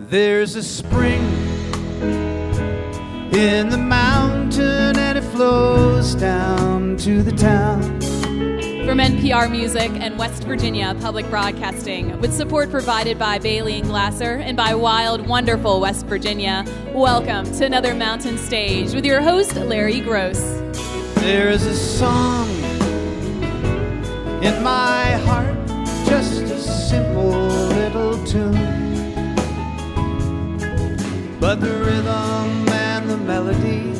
There's a spring in the mountain and it flows down to the town. From NPR Music and West Virginia Public Broadcasting, with support provided by Bailey and Glasser and by wild, wonderful West Virginia, welcome to another Mountain Stage with your host, Larry Gross. There's a song in my heart, just a simple little tune, but the rhythm and the melody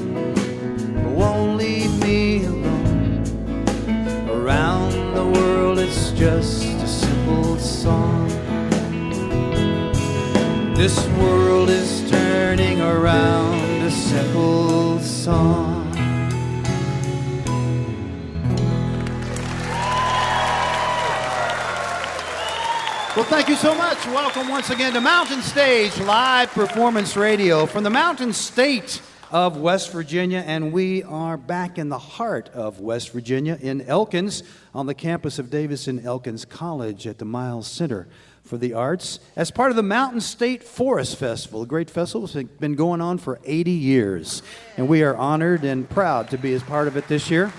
won't leave me alone. Around the world it's just a simple song. This world is turning around, a simple song. Well, thank you so much. Welcome once again to Mountain Stage, live performance radio from the Mountain State of West Virginia, and we are back in the heart of West Virginia in Elkins, on the campus of Davidson-Elkins College at the Miles Center for the Arts, as part of the Mountain State Forest Festival. A great festival has been going on for 80 years, and we are honored and proud to be as part of it this year.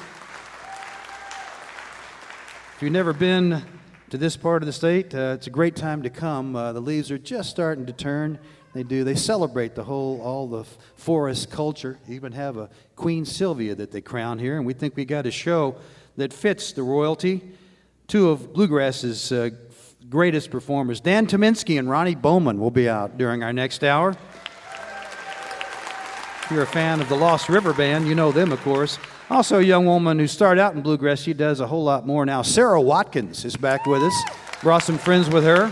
If you've never been to this part of the state, it's a great time to come. The leaves are just starting to turn. They celebrate all the forest culture. They even have a Queen Sylvia that they crown here, and we think we got a show that fits the royalty. Two of bluegrass's greatest performers, Tyminski and Ronnie Bowman, will be out during our next hour. If you're a fan of the Lost River Band, you know them, of course. Also a young woman who started out in bluegrass. She does a whole lot more now. Sara Watkins is back with us. Brought some friends with her.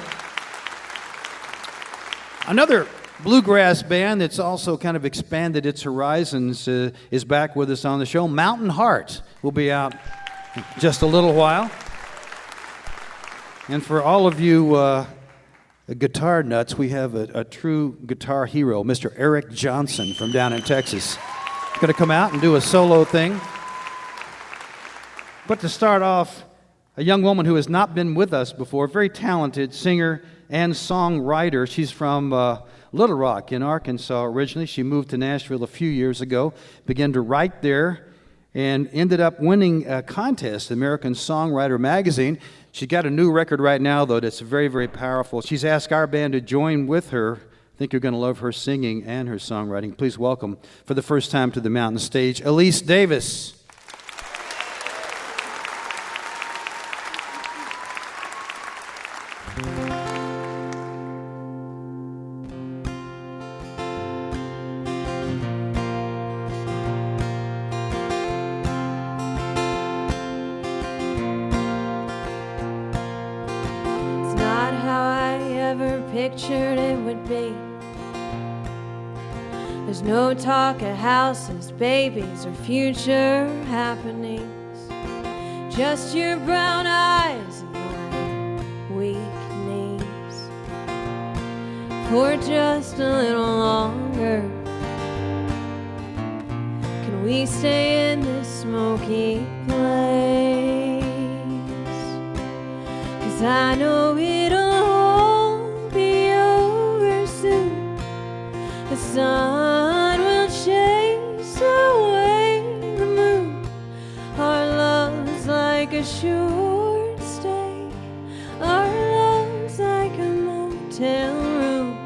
Another bluegrass band that's also kind of expanded its horizons is back with us on the show. Mountain Heart will be out just a little while. And for all of you guitar nuts, we have a true guitar hero, Mr. Eric Johnson from down in Texas. He's going to come out and do a solo thing. But to start off, a young woman who has not been with us before, very talented singer and songwriter. She's from Little Rock in Arkansas originally. She moved to Nashville a few years ago, began to write there, and ended up winning a contest, American Songwriter Magazine. She's got a new record right now, though, that's very, very powerful. She's asked our band to join with her. I think you're going to love her singing and her songwriting. Please welcome, for the first time to the Mountain Stage, Elise Davis. Pictured it would be. There's no talk of houses, babies, or future happenings. Just your brown eyes and my weak knees. For just a little longer, can we stay in this smoky place? 'Cause I know it'll the sun will chase away the moon. Our love's like a short stay. Our love's like a motel room.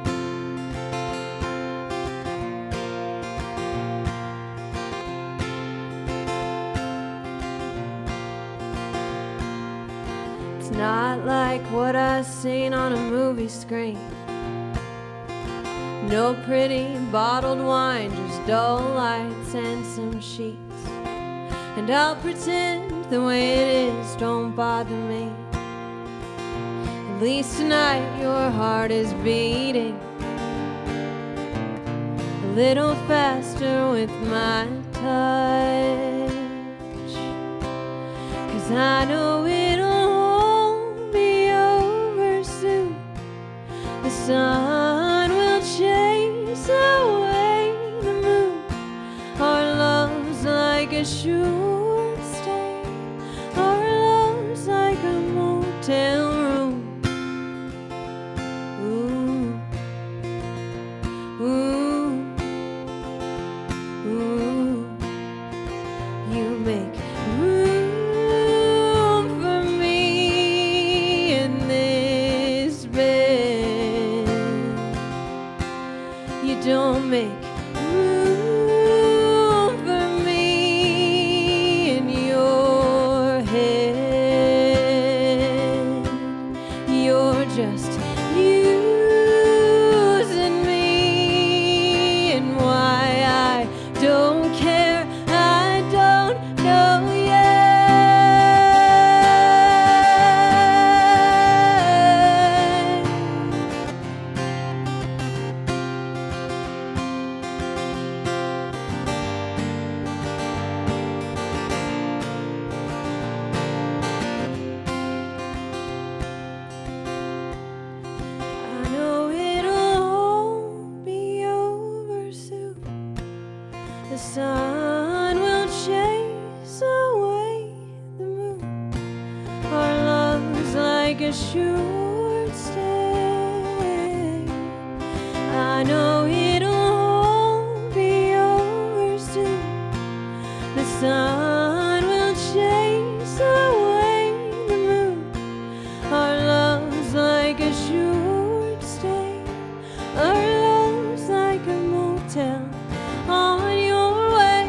It's not like what I've seen on a movie screen. No pretty bottled wine, just dull lights and some sheets. And I'll pretend the way it is don't bother me. At least tonight your heart is beating a little faster with my touch. 'Cause I know it'll all be over soon. The sun will chase away the moon. Our love's like a short stay. Our love's like a motel room. Ooh. sun will chase away the moon. Our love's like a short stay. I know it'll all be over soon. The sun will chase away the moon. Our love's like a short stay. Our love's like a motel on your way.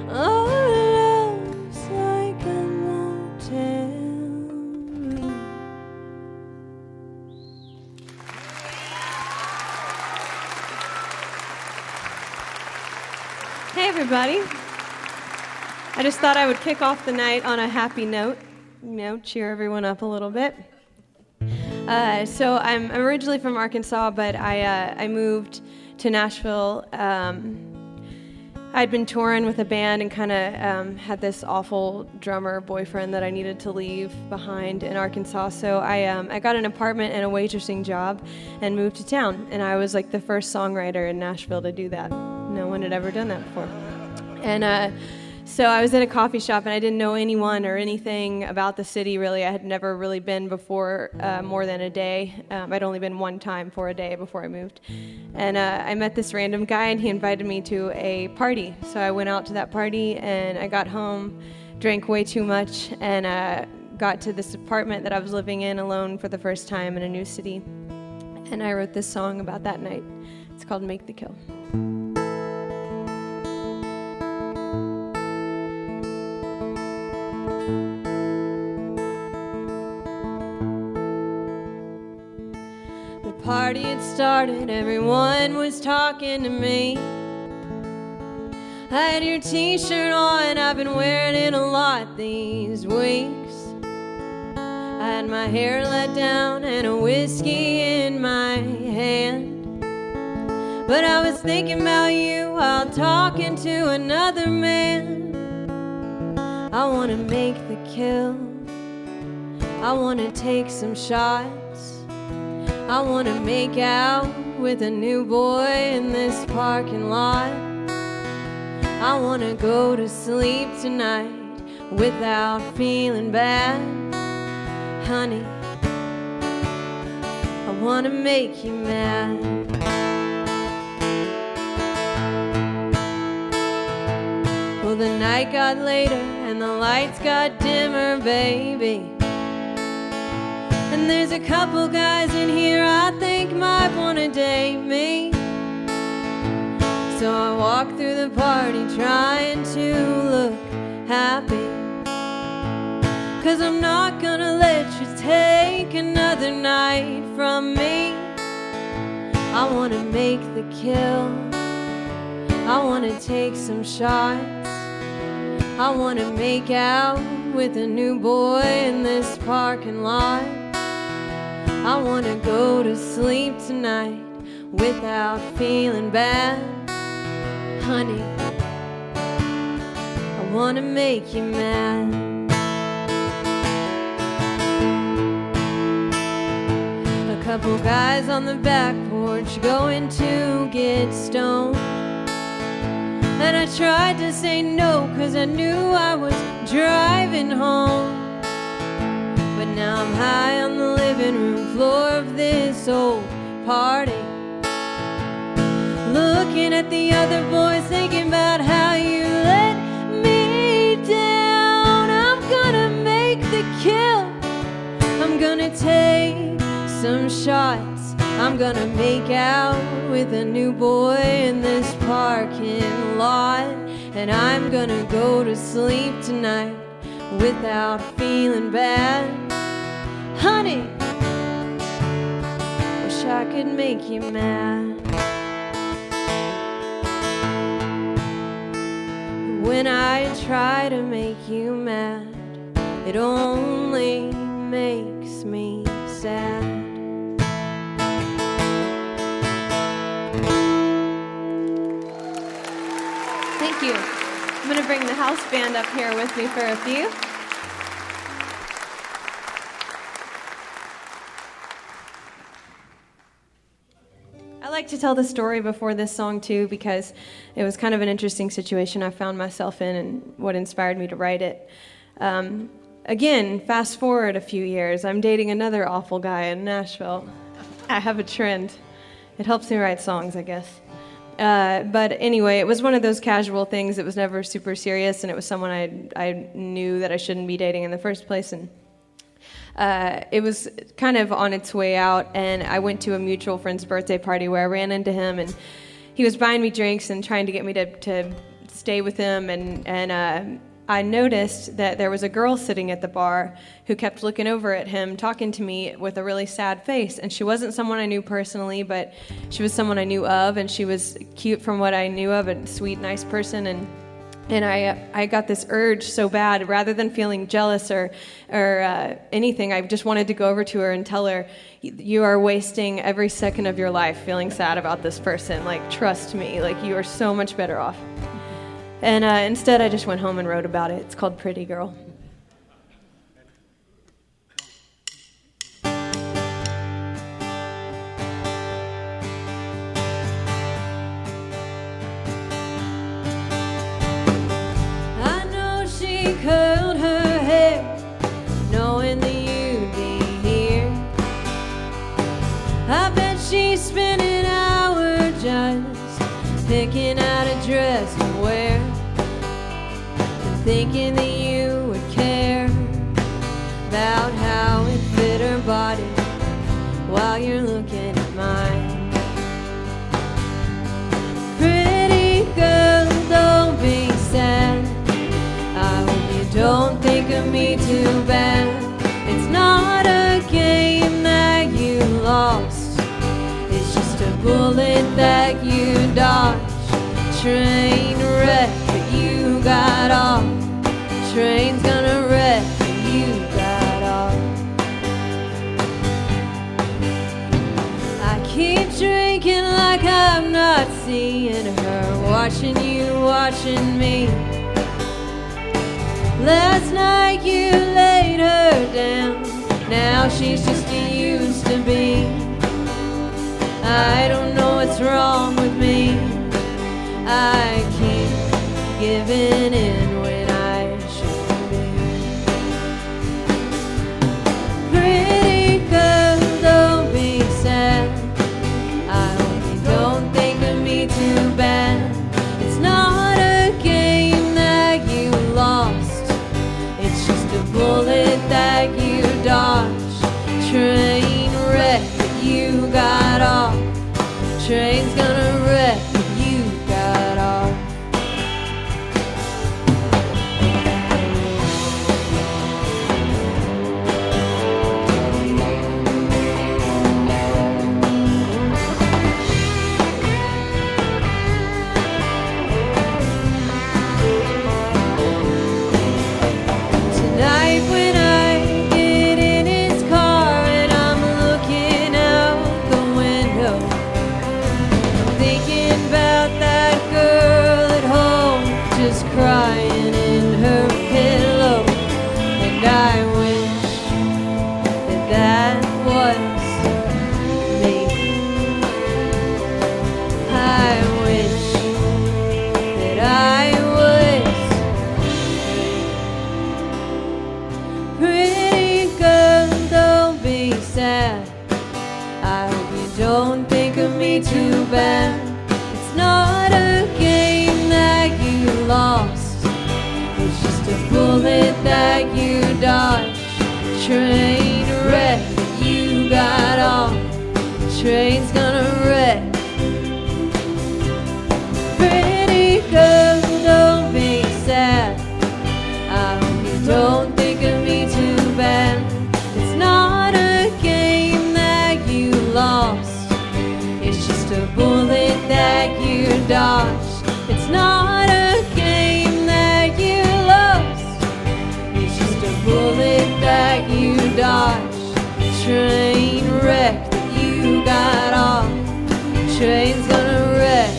Our love's like a motel. Hey everybody. I just thought I would kick off the night on a happy note, cheer everyone up a little bit. So I'm originally from Arkansas, but I moved to Nashville. I'd been touring with a band and kind of had this awful drummer boyfriend that I needed to leave behind in Arkansas. So I got an apartment and a waitressing job and moved to town. And I was like the first songwriter in Nashville to do that. No one had ever done that before. And so I was at a coffee shop, and I didn't know anyone or anything about the city, really. I had never really been before more than a day. I'd only been one time for a day before I moved. And I met this random guy, and he invited me to a party. So I went out to that party, and I got home, drank way too much, and got to this apartment that I was living in alone for the first time in a new city. And I wrote this song about that night. It's called Make the Kill. Party had started, everyone was talking to me. I had your t-shirt on, I've been wearing it a lot these weeks. I had my hair let down and a whiskey in my hand. But I was thinking about you while talking to another man. I wanna make the kill, I wanna take some shots. I wanna make out with a new boy in this parking lot. I wanna go to sleep tonight without feeling bad. Honey, I wanna make you mad. Well, the night got later and the lights got dimmer, baby. And there's a couple guys in here I think might wanna date me. So I walk through the party trying to look happy. 'Cause I'm not gonna let you take another night from me. I wanna make the kill, I wanna take some shots. I wanna make out with a new boy in this parking lot. I wanna go to sleep tonight without feeling bad. Honey, I wanna make you mad. A couple guys on the back porch going to get stoned. And I tried to say no, 'cause I knew I was driving home. But now I'm high on the living room floor of this old party, looking at the other boys, thinking about how you let me down. I'm gonna make the kill, I'm gonna take some shots. I'm gonna make out with a new boy in this parking lot. And I'm gonna go to sleep tonight without feeling bad. Honey, wish I could make you mad. When I try to make you mad, it only makes me sad. Thank you. I'm going to bring the house band up here with me for a few. I like to tell the story before this song too, because it was kind of an interesting situation I found myself in and what inspired me to write it. Again, fast forward a few years, I'm dating another awful guy in Nashville. I have a trend. It helps me write songs, I guess. But anyway, it was one of those casual things. It was never super serious, and it was someone I knew that I shouldn't be dating in the first place. And it was kind of on its way out, and I went to a mutual friend's birthday party where I ran into him, and he was buying me drinks and trying to get me to stay with him, and I noticed that there was a girl sitting at the bar who kept looking over at him, talking to me with a really sad face, and she wasn't someone I knew personally, but she was someone I knew of, and she was cute from what I knew of, a sweet, nice person, and I got this urge so bad, rather than feeling jealous or anything, I just wanted to go over to her and tell her, you are wasting every second of your life feeling sad about this person. Like, trust me, like, you are so much better off. And instead, I just went home and wrote about it. It's called Pretty Girl. Curled her hair, knowing that you'd be here. I bet she's spent an hour just picking out a dress to wear, and thinking that you would care about how it fit her body while you're looking at mine. Pretty girl, don't be sad. Don't think of me too bad. It's not a game that you lost. It's just a bullet that you dodged. Train wreck, but you got off. Train's gonna wreck, but you got off. I keep drinking like I'm not seeing her, watching you, watching me. Last night you laid her down, now she's just a used to be. I don't know what's wrong with me. I keep giving in when I shouldn't be. Pretty girl, don't be sad. I hope you don't think of me too bad. It's not a game that you lost. Bullet that you dodged. Train wreck, but you got off. Train's gonna wreck, but you got off. Crying in her pillow, and I wish that that was me. I wish that I was pretty girl, don't be sad. I hope you don't think of me too bad. It's not a game that you lost. It's just a bullet that you dodged. Train wreck, but you got off. Train's gonna wreck. Pretty girl, don't be sad. I hope you don't think of me too bad. It's not a game that you lost. It's just a bullet that you dodged. It's not a game that you lost. It's just a bullet that you dodged. Train wreck, that you got off. Train's gonna wreck.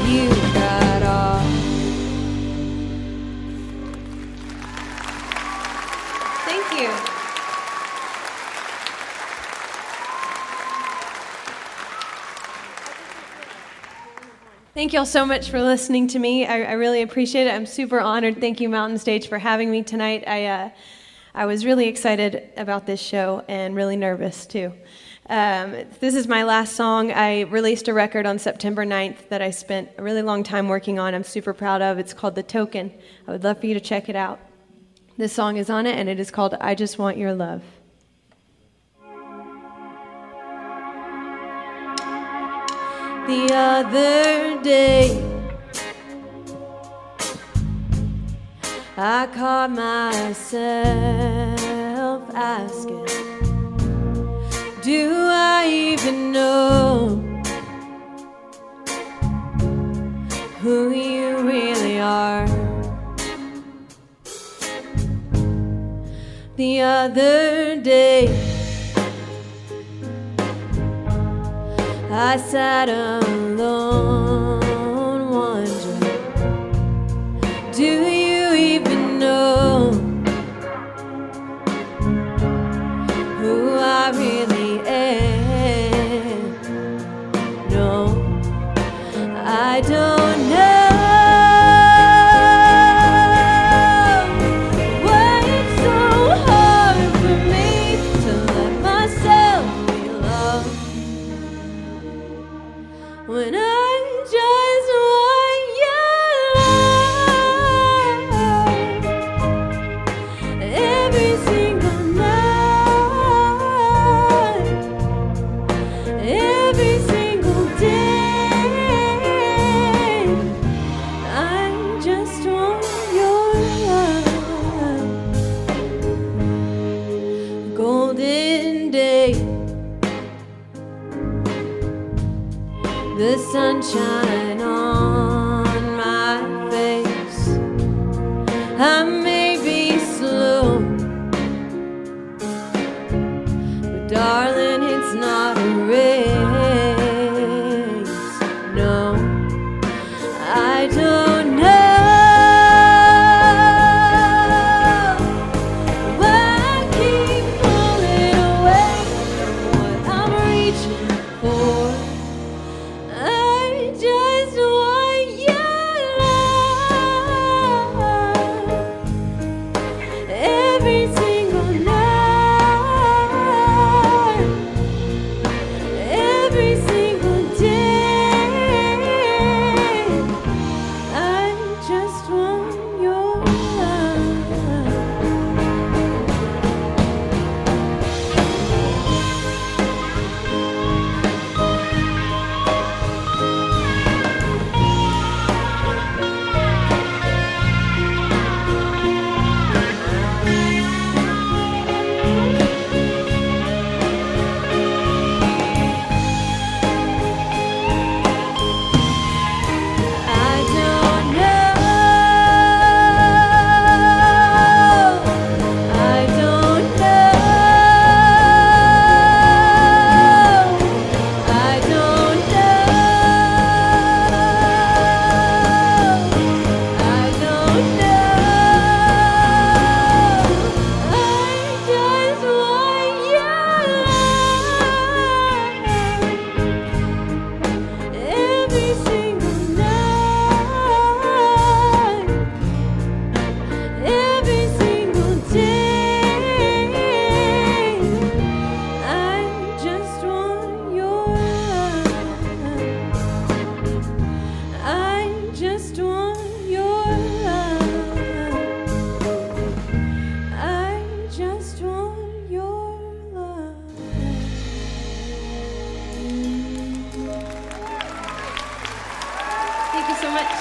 You got off. Thank you. Thank you all so much for listening to me. I really appreciate it. I'm super honored. Thank you, Mountain Stage, for having me tonight. I was really excited about this show and really nervous, too. This is my last song. I released a record on September 9th that I spent a really long time working on. I'm super proud of. It's called The Token. I would love for you to check it out. This song is on it, and it is called I Just Want Your Love. The other day, I caught myself asking, do I even know who you really are? The other day, I sat alone wondering, do you even know who I really am? No, I don't know. Why it's so hard for me to let myself be loved when I just want your love every single night, every single day. I just want your love. Golden day, the sunshine on my face. I may be slow, but darling, it's not a race. No, I don't know why I keep pulling away from what I'm reaching for. I just want your love every single night, every single day. I just want your love. I don't know. I don't know. I don't know. I don't know. I just want your love every single night, every single day. I just want your love. I just want your love. I just want your love. Thank you so much.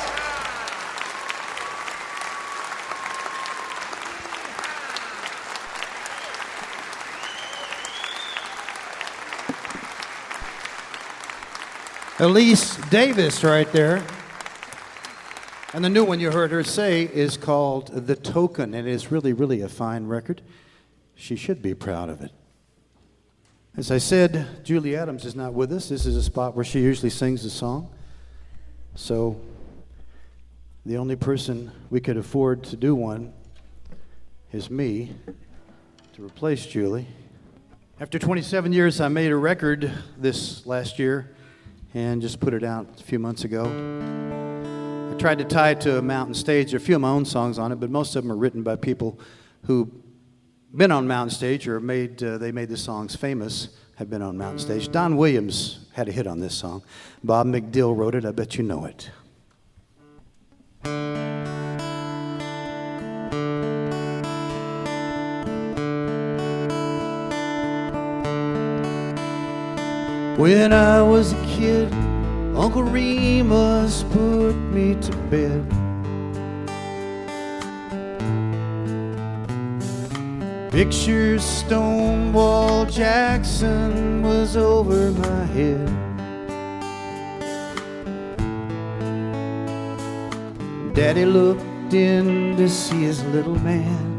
Elise Davis right there. And the new one you heard her say is called The Token, and it is really, really a fine record. She should be proud of it. As I said, Julie Adams is not with us. This is a spot where she usually sings the song. So the only person we could afford to do one is me to replace Julie. After 27 years, I made a record this last year and just put it out a few months ago. I tried to tie it to a mountain stage. There are a few of my own songs on it, but most of them are written by people who've been on mountain stage or they made the songs famous, have been on mountain stage. Don Williams had a hit on this song. Bob McDill wrote it. I bet you know it. When I was a kid, Uncle Remus put me to bed. Pictures Stonewall Jackson was over my head. Daddy looked in to see his little man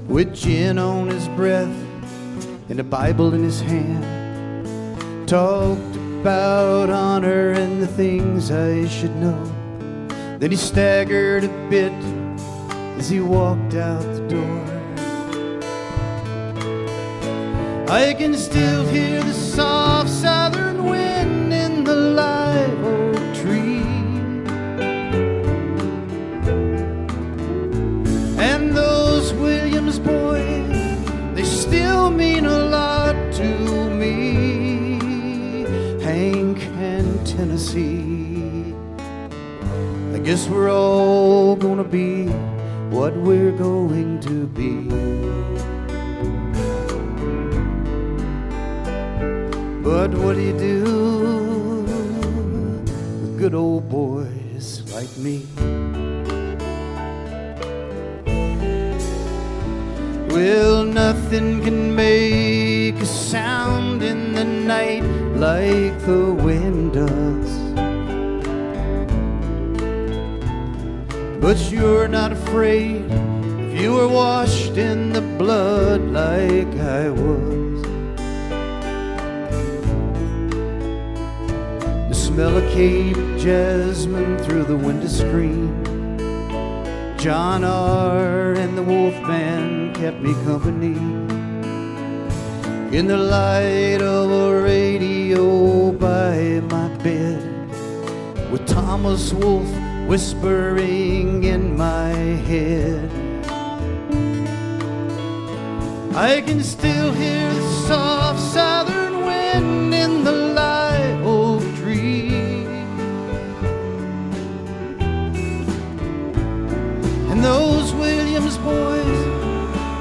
with gin on his breath and a Bible in his hand. Talked about honor and the things I should know. Then he staggered a bit as he walked out the door. I can still hear the soft southern wind in the live oak tree, and those Williams boys, they still mean a lot to me. Hank and Tennessee, I guess we're all gonna be what we're going to be. But what do you do with good old boys like me? Well, nothing can make a sound in the night like the wind does. But you're not afraid if you were washed in the blood like I was. The smell of Cape jasmine through the window screen, John R. and the Wolfman kept me company. In the light of a radio by my bed, with Thomas Wolfe whispering in my head, I can still hear the soft southern wind in the live oak tree, and those Williams boys,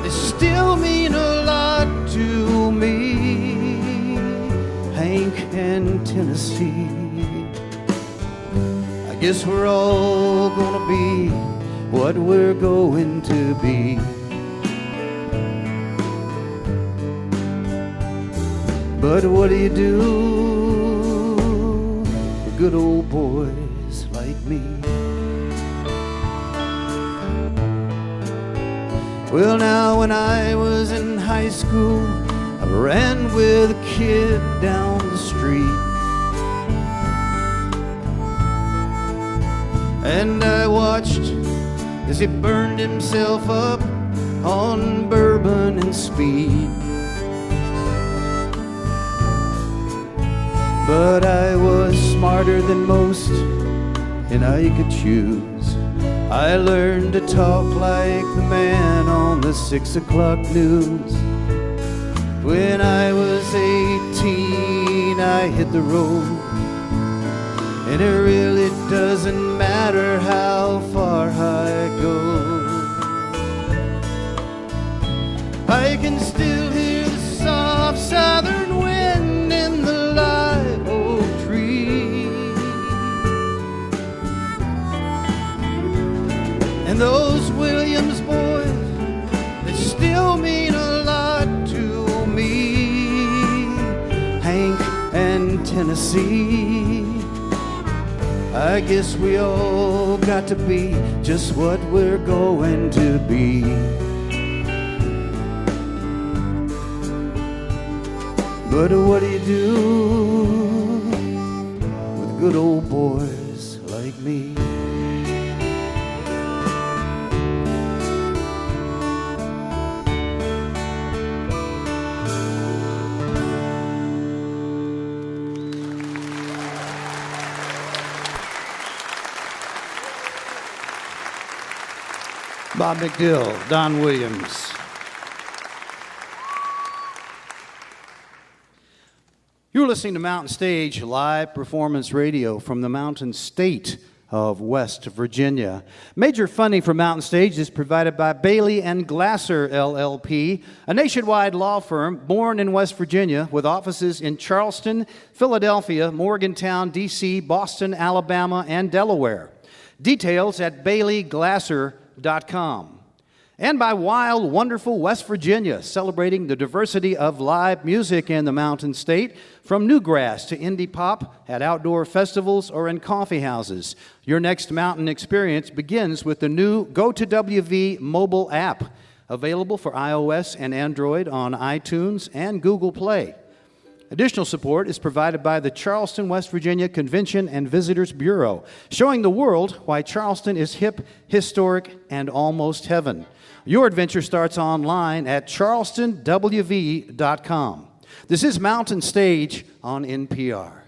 they still mean a lot to me. Hank and Tennessee, I guess we're all gonna be what we're going to be. But what do you do with good old boys like me? Well, now when I was in high school, I ran with a kid down the street, and I watched as he burned himself up on bourbon and speed. But I was smarter than most, and I could choose. I learned to talk like the man on the 6 o'clock news. When I was 18, I hit the road, and it really doesn't matter how far I go. I can still hear the soft southern wind in the live oak tree, and those Williams boys, they still mean a lot to me. Hank and Tennessee, I guess we all got to be just what we're going to be. But what do you do with good old boys like me? Bob McDill, Don Williams. You're listening to Mountain Stage live performance radio from the Mountain State of West Virginia. Major funding for Mountain Stage is provided by Bailey and Glasser LLP, a nationwide law firm born in West Virginia with offices in Charleston, Philadelphia, Morgantown, D.C., Boston, Alabama, and Delaware. Details at baileyglasser.com. And by Wild, Wonderful West Virginia, celebrating the diversity of live music in the Mountain State, from newgrass to indie pop at outdoor festivals or in coffee houses. Your next mountain experience begins with the new Go2WV mobile app, available for iOS and Android on iTunes and Google Play. Additional support is provided by the Charleston, West Virginia Convention and Visitors Bureau, showing the world why Charleston is hip, historic, and almost heaven. Your adventure starts online at charlestonwv.com. This is Mountain Stage on NPR.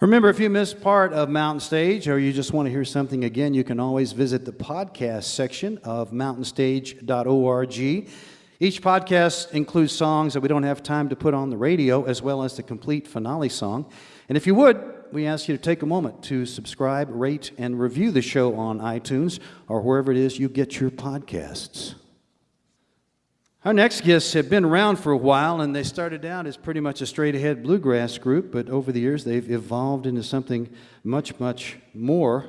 Remember, if you missed part of Mountain Stage or you just want to hear something again, you can always visit the podcast section of mountainstage.org. Each podcast includes songs that we don't have time to put on the radio, as well as the complete finale song. And if you would, we ask you to take a moment to subscribe, rate, and review the show on iTunes or wherever it is you get your podcasts. Our next guests have been around for a while, and they started out as pretty much a straight-ahead bluegrass group, but over the years they've evolved into something much, much more.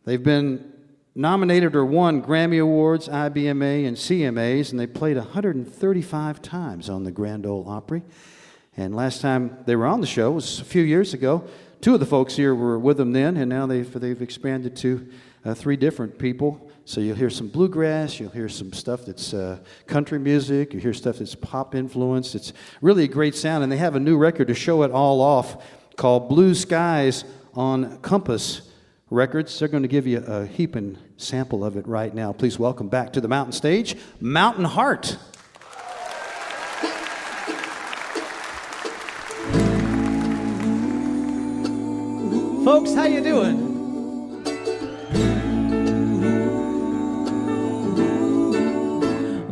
They've been nominated or won Grammy Awards, IBMA, and CMAs, and they played 135 times on the Grand Ole Opry. And last time they were on the show was a few years ago. Two of the folks here were with them then, and now they've expanded to three different people. So you'll hear some bluegrass, you'll hear some stuff that's country music, you'll hear stuff that's pop influenced. It's really a great sound, and they have a new record to show it all off called Blue Skies on Compass Records. They're going to give you a heaping sample of it right now. Please welcome back to the Mountain Stage, Mountain Heart. Folks, how you doing?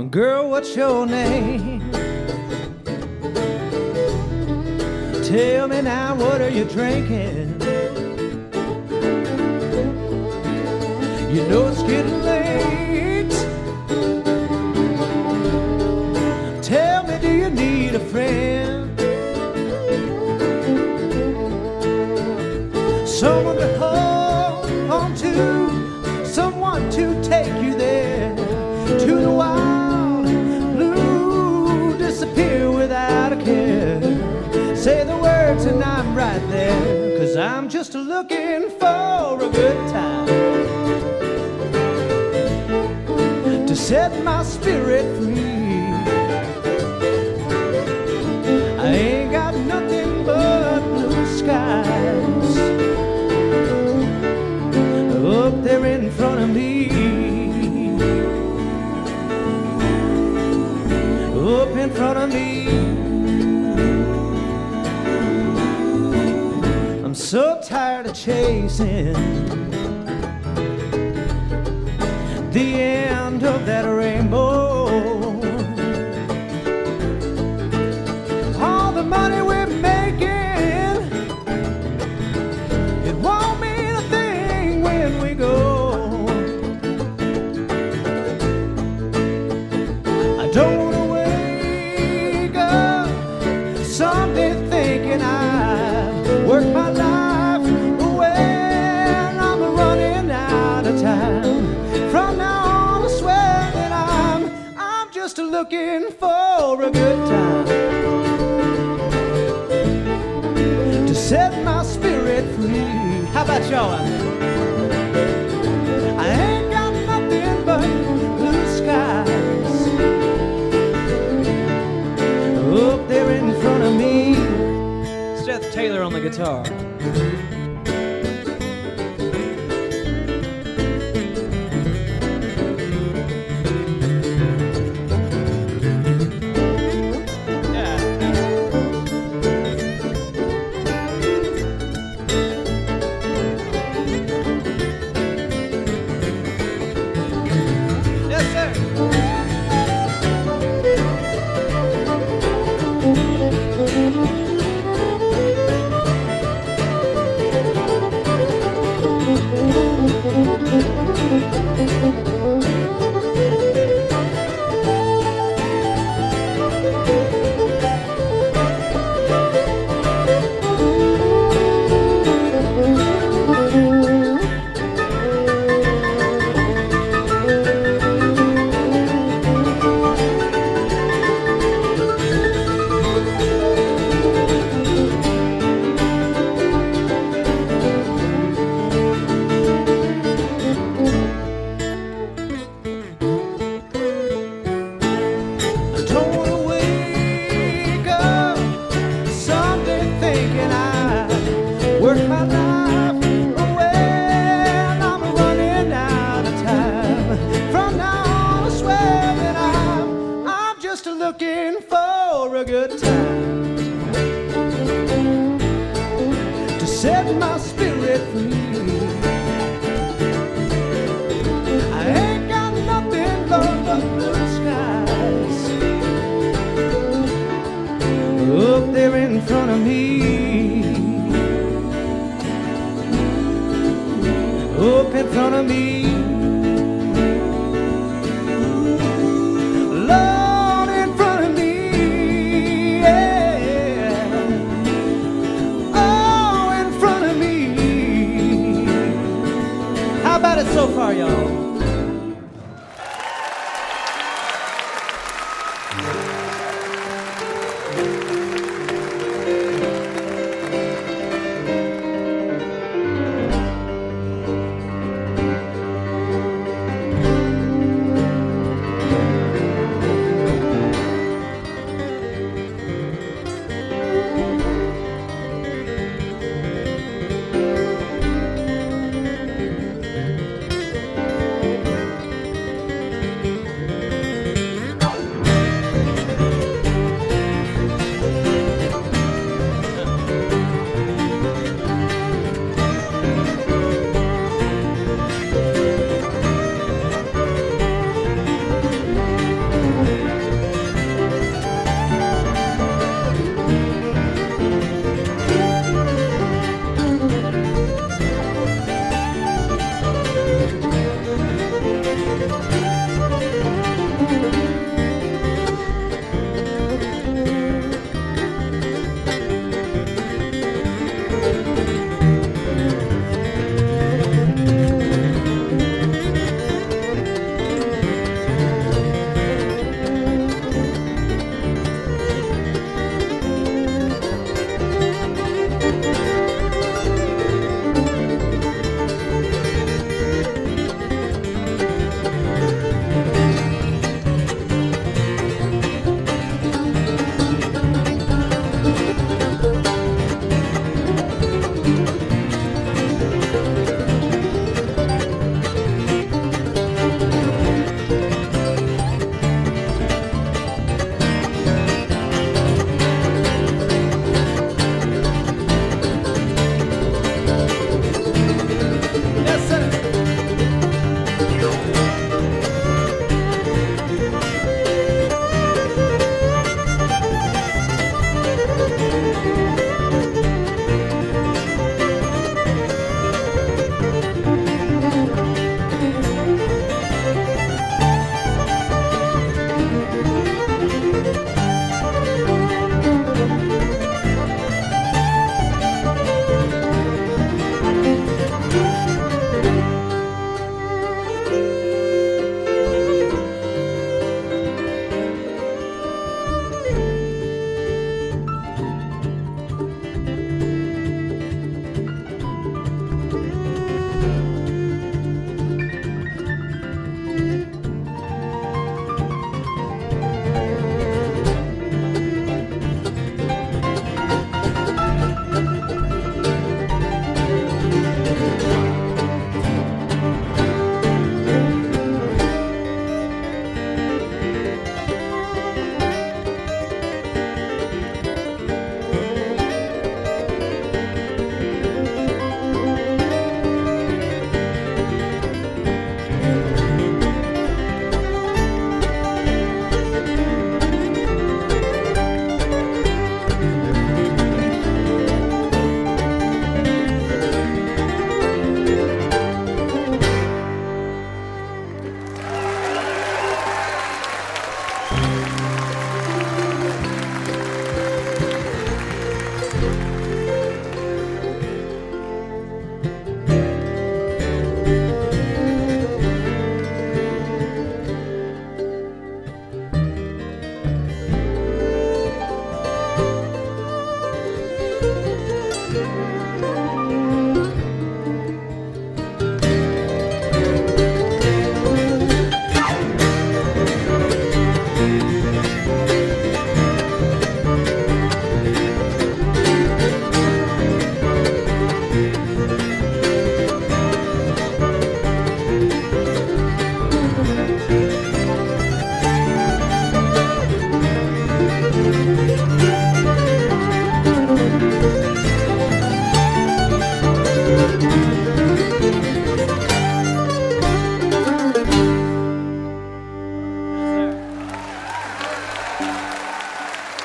Girl, what's your name? Tell me now, what are you drinking? You know it's getting late. Tell me, do you need a friend? Someone to hold on to, someone to take you there, to the wild blue, disappear without a care. Say the words and I'm right there, 'cause I'm just looking for a good time to set my spirit free. I ain't got nothing but blue skies up there in front of me, up in front of me. I'm so tired of chasing the end of that rainbow. All the money we're making, it won't mean a thing when we go. just looking for a good time to set my spirit free. How about y'all? I ain't got nothing but blue skies up there in front of me. Seth Taylor on the guitar.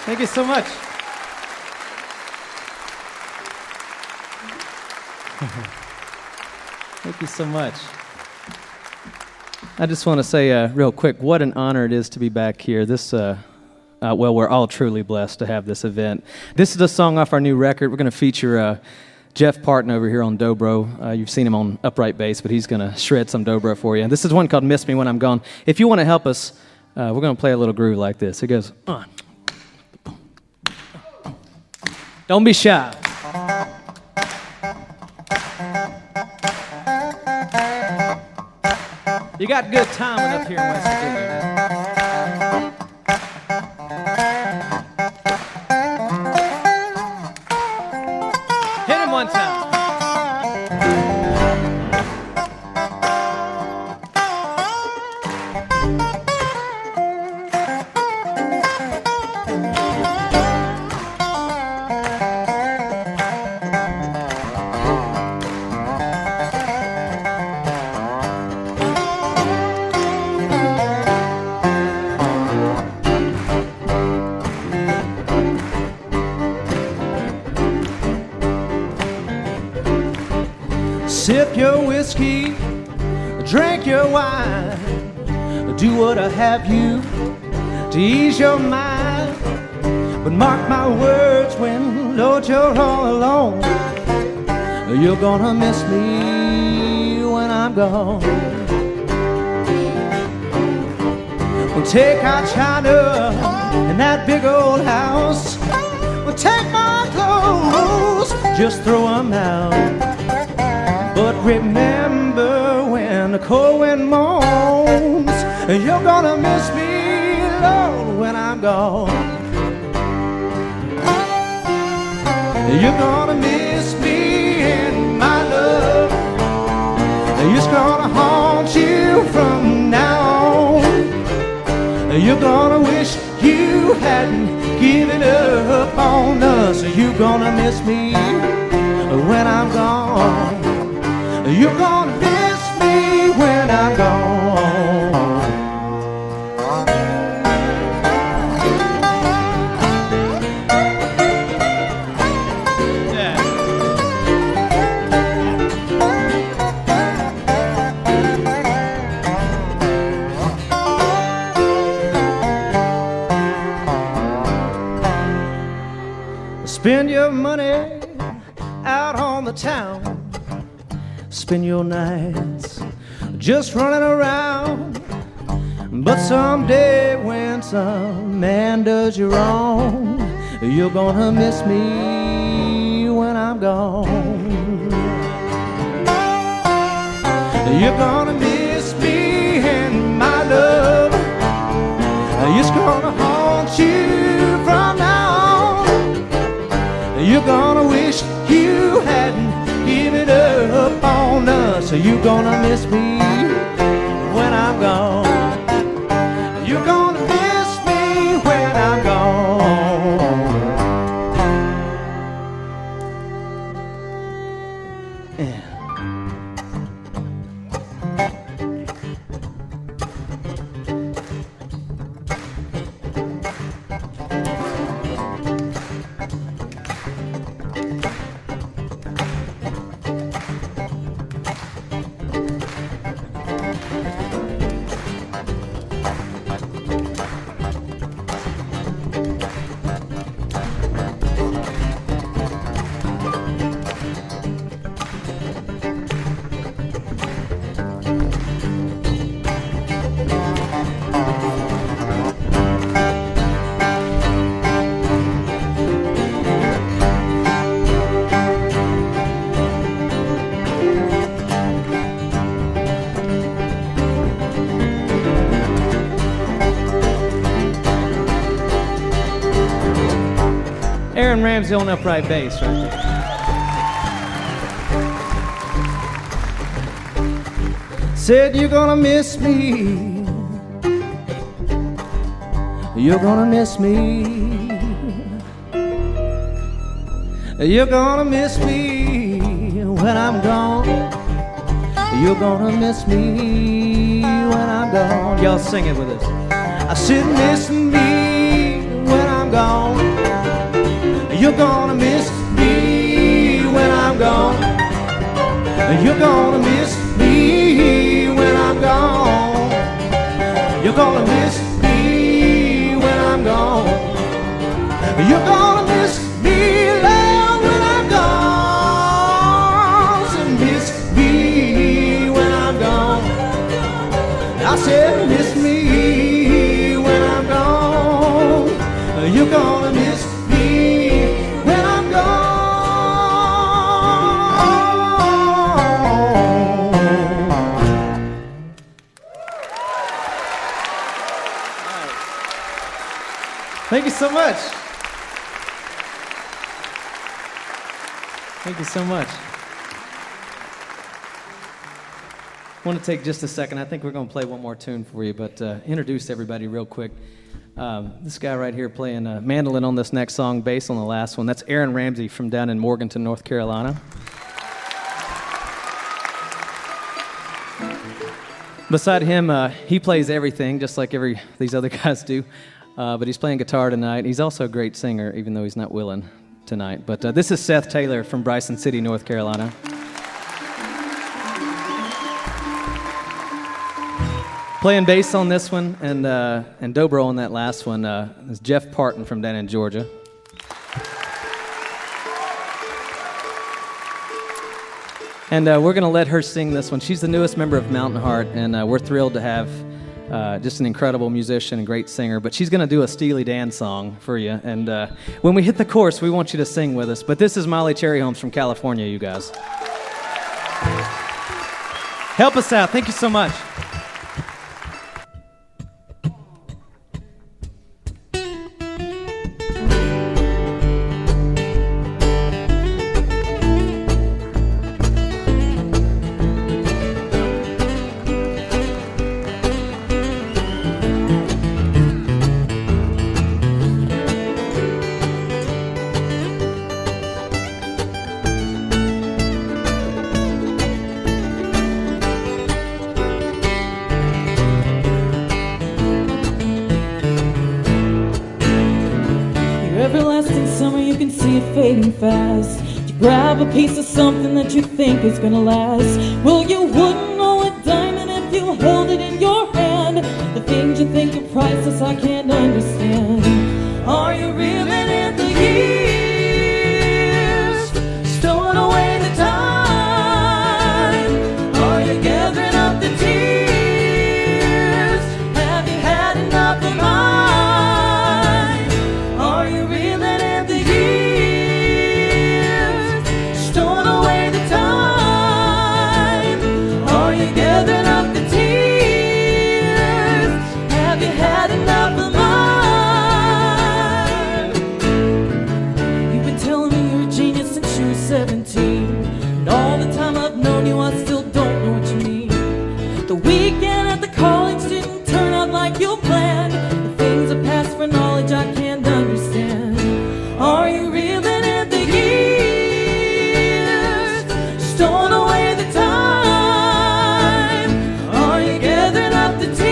Thank you so much. Thank you so much. I just want to say real quick, what an honor it is to be back here. Well, we're all truly blessed to have this event. This is a song off our new record. We're going to feature Jeff Parton over here on dobro. You've seen him on upright bass, but he's going to shred some dobro for you. And this is one called Miss Me When I'm Gone. If you want to help us, we're going to play a little groove like this. It goes, Don't be shy. You got good timing up here in West Virginia. Hit him one time. Sip your whiskey, drink your wine, do what I have you to ease your mind. But mark my words, when, Lord, you're all alone, you're gonna miss me when I'm gone. We'll take our china in that big old house. We'll take my clothes, just throw them out. But remember when the cold wind moans, you're gonna miss me, Lord, when I'm gone. You're gonna miss me in my love. It's gonna haunt you from now on. You're gonna wish you hadn't given up on us. You're gonna miss me when I'm gone. You're gonna miss me when I'm gone. Yeah. Spend your money out on the town. Spend your nights just running around. But someday when some man does you wrong, you're gonna miss me when I'm gone. You're gonna miss me and my love. It's gonna haunt you from now on. You're gonna wish you hadn't given up on us. You're gonna miss me when I'm gone. You're gonna miss me when I'm gone. Yeah. Aaron Ramsey on upright bass right there. Said you're gonna miss me. You're gonna miss me. You're gonna miss me when I'm gone. You're gonna miss me when I'm gone. Y'all sing it with us. I said miss me when I'm gone. gone. You're gonna miss me when I'm gone. You're gonna miss me when I'm gone. You're gonna miss me when I'm gone. You're gonna miss me, Lord, when I'm gone. So miss me when I'm gone. I said miss me when I'm gone. You're gonna miss me when I'm gone. Thank you so much. Thank you so much. I want to take just a second. I think we're going to play one more tune for you, but introduce everybody real quick. This guy right here playing mandolin on this next song, bass on the last one. That's Aaron Ramsey from down in Morganton, North Carolina. Beside him, he plays everything, just like these other guys do. But he's playing guitar tonight. He's also a great singer, even though he's not willing tonight. But this is Seth Taylor from Bryson City, North Carolina. Playing bass on this one and dobro on that last one is Jeff Parton from down in Georgia. And we're going to let her sing this one. She's the newest member of Mountain Heart, and we're thrilled to have just an incredible musician and great singer. But she's going to do a Steely Dan song for you. And when we hit the chorus, we want you to sing with us. But this is Molly Cherry Holmes from California, you guys. Help us out. Thank you so much. Everlasting summer, you can see it fading fast. You grab a piece of something that you think is gonna last. Well, you wouldn't know a diamond if you held it in your hand. The things you think are priceless, I can't understand. Are you reeling in the years, stowing away the time? Are you gathering up the tears? Have you had enough of mine? And all the time I've known you, I still don't know what you mean. The weekend at the college didn't turn out like you planned. The things that pass for knowledge I can't understand. Are you reeling in the years, stowing away the time? Are you gathering up the tears?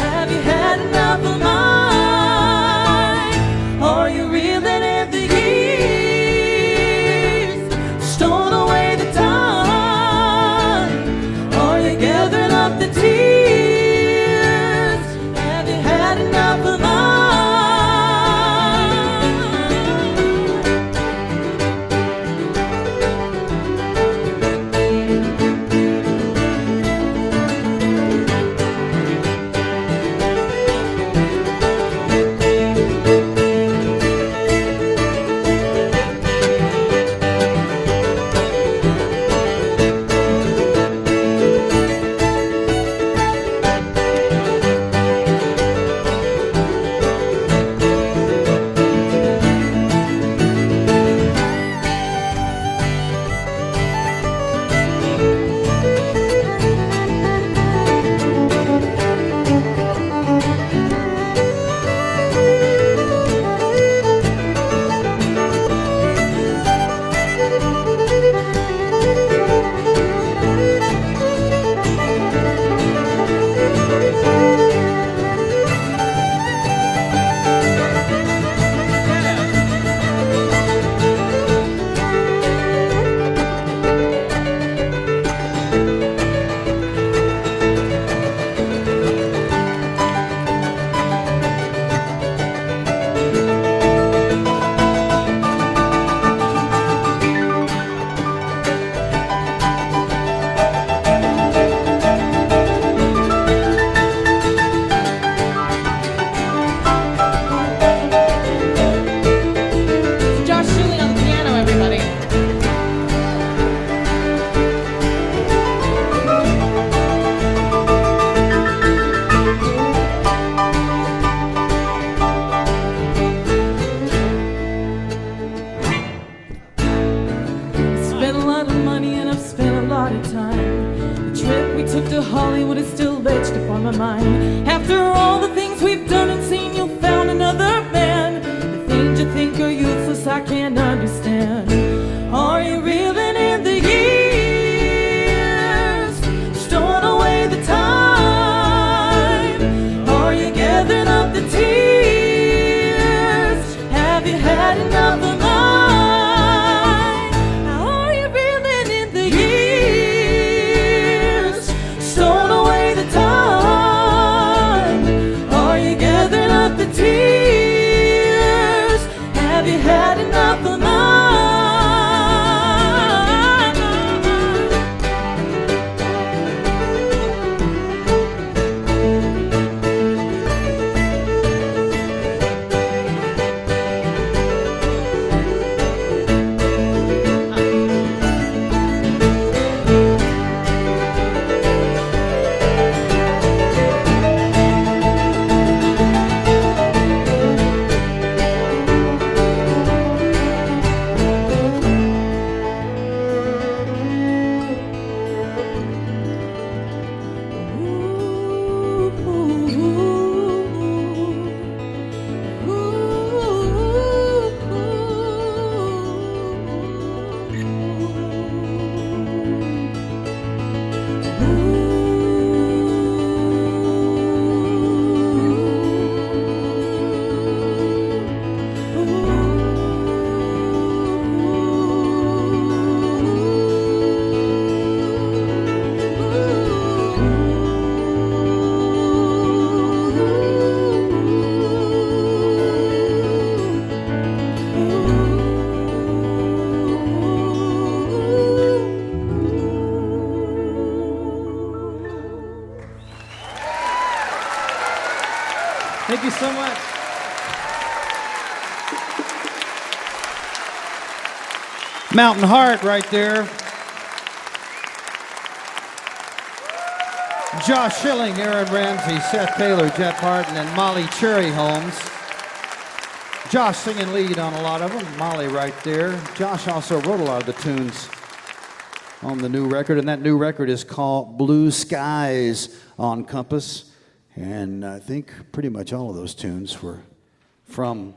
Have you had enough of mine? Are you reeling in the years, stowing away the time? Are you gathering up the tears? Have you had enough? time. After all the things we've done and seen, you found another man. The things you think are useless, I can't understand. Are you reeling in the years, storing away the time? Are you gathering up the tears? Have you had enough of mine? Are you reeling in the years, storing away the time? Are you gathering up the tears? Have you had enough of mine? Thank you so much. Mountain Heart right there. Josh Schilling, Aaron Ramsey, Seth Taylor, Jeff Martin, and Molly Cherry Holmes. Josh singing lead on a lot of them. Molly right there. Josh also wrote a lot of the tunes on the new record, and that new record is called Blue Skies on Compass. And I think pretty much all of those tunes were from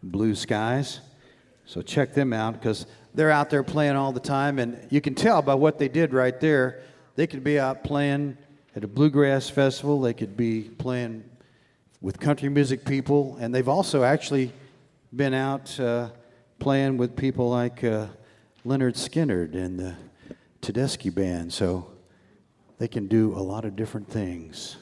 Blue Skies. So check them out, because they're out there playing all the time, and you can tell by what they did right there. They could be out playing at a bluegrass festival. They could be playing with country music people, and they've also actually been out playing with people like Leonard Skinner and the Tedeschi Band. So they can do a lot of different things.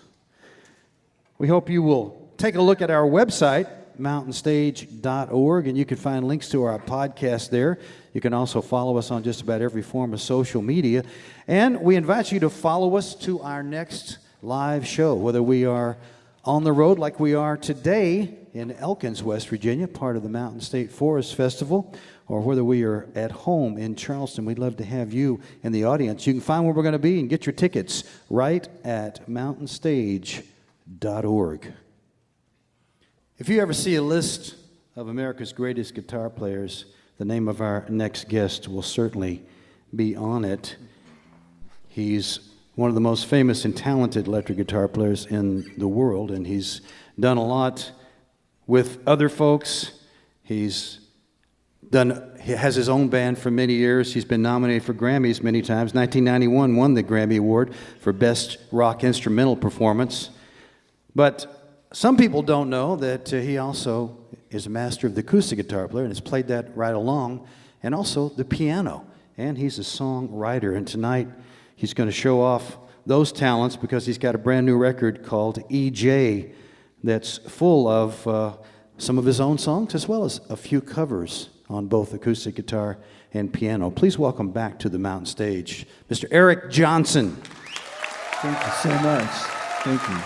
We hope you will take a look at our website, mountainstage.org, and you can find links to our podcast there. You can also follow us on just about every form of social media. And we invite you to follow us to our next live show, whether we are on the road like we are today in Elkins, West Virginia, part of the Mountain State Forest Festival, or whether we are at home in Charleston. We'd love to have you in the audience. You can find where we're going to be and get your tickets right at mountainstage.org. If you ever see a list of America's greatest guitar players, the name of our next guest will certainly be on it. He's one of the most famous and talented electric guitar players in the world, and he's done a lot with other folks. He has his own band for many years. He's been nominated for Grammys many times. 1991 won the Grammy Award for Best Rock Instrumental Performance. But some people don't know that he also is a master of the acoustic guitar player and has played that right along, and also the piano. And he's a songwriter. And tonight he's going to show off those talents because he's got a brand new record called EJ that's full of some of his own songs as well as a few covers on both acoustic guitar and piano. Please welcome back to the Mountain Stage, Mr. Eric Johnson. Thank you so much. Thank you.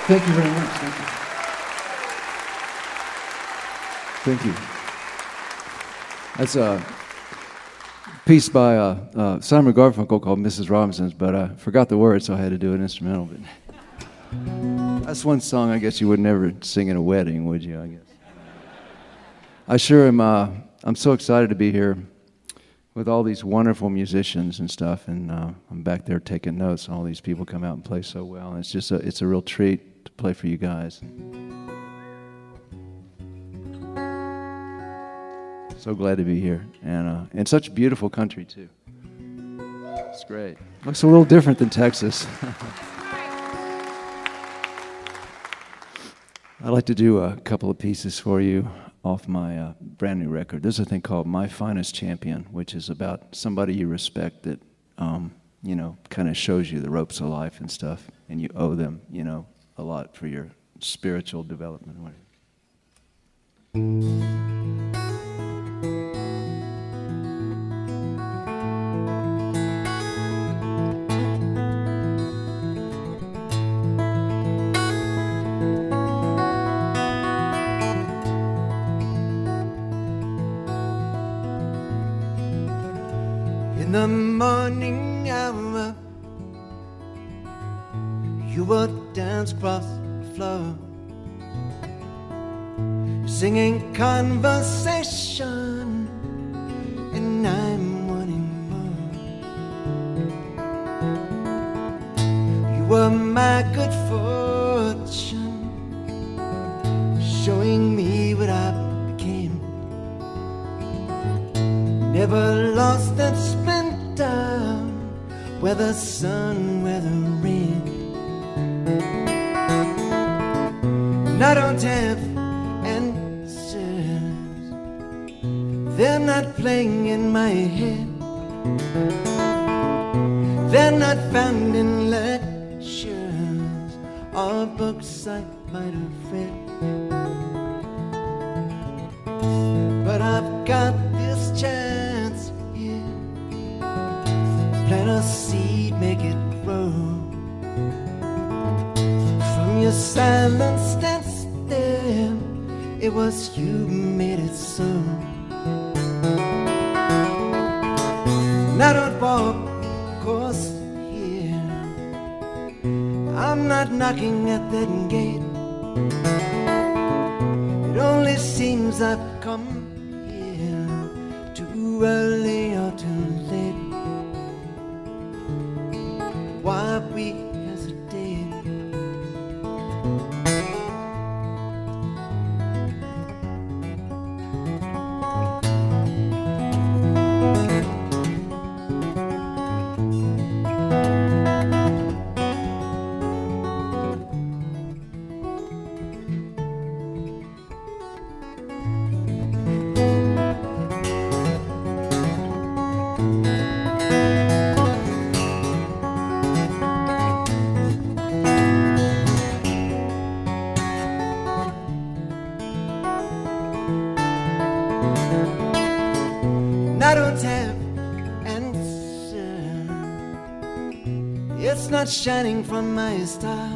Thank you very much. Thank you. That's a piece by Simon Garfunkel called Mrs. Robinson's, but I forgot the words, so I had to do an instrumental. But that's one song I guess you would never sing in a wedding, would you, I guess? I sure am. I'm so excited to be here with all these wonderful musicians and stuff, and I'm back there taking notes. All these people come out and play so well, and it's a real treat to play for you guys. So glad to be here, and in such a beautiful country too. It's great. Looks a little different than Texas. I'd like to do a couple of pieces for you off my brand new record. There's a thing called My Finest Champion, which is about somebody you respect that, kind of shows you the ropes of life and stuff, and you owe them, a lot for your spiritual development. In the morning hour, you would dance across the floor, singing conversation, and I'm wanting more. You were my good fortune, showing me what I became. Never lost that splendor, whether sun, whether rain. And I don't have answers, they're not playing in my head. They're not found in lectures or books I might have read. But I've got this chance here, plant a seed, make it grow. From your silence stand still, it was you who made it so. And I don't walk, of course, here, I'm not knocking at that gate. It only seems I've come here too early or too late. Why we hesitate? I don't have answer, it's not shining from my star,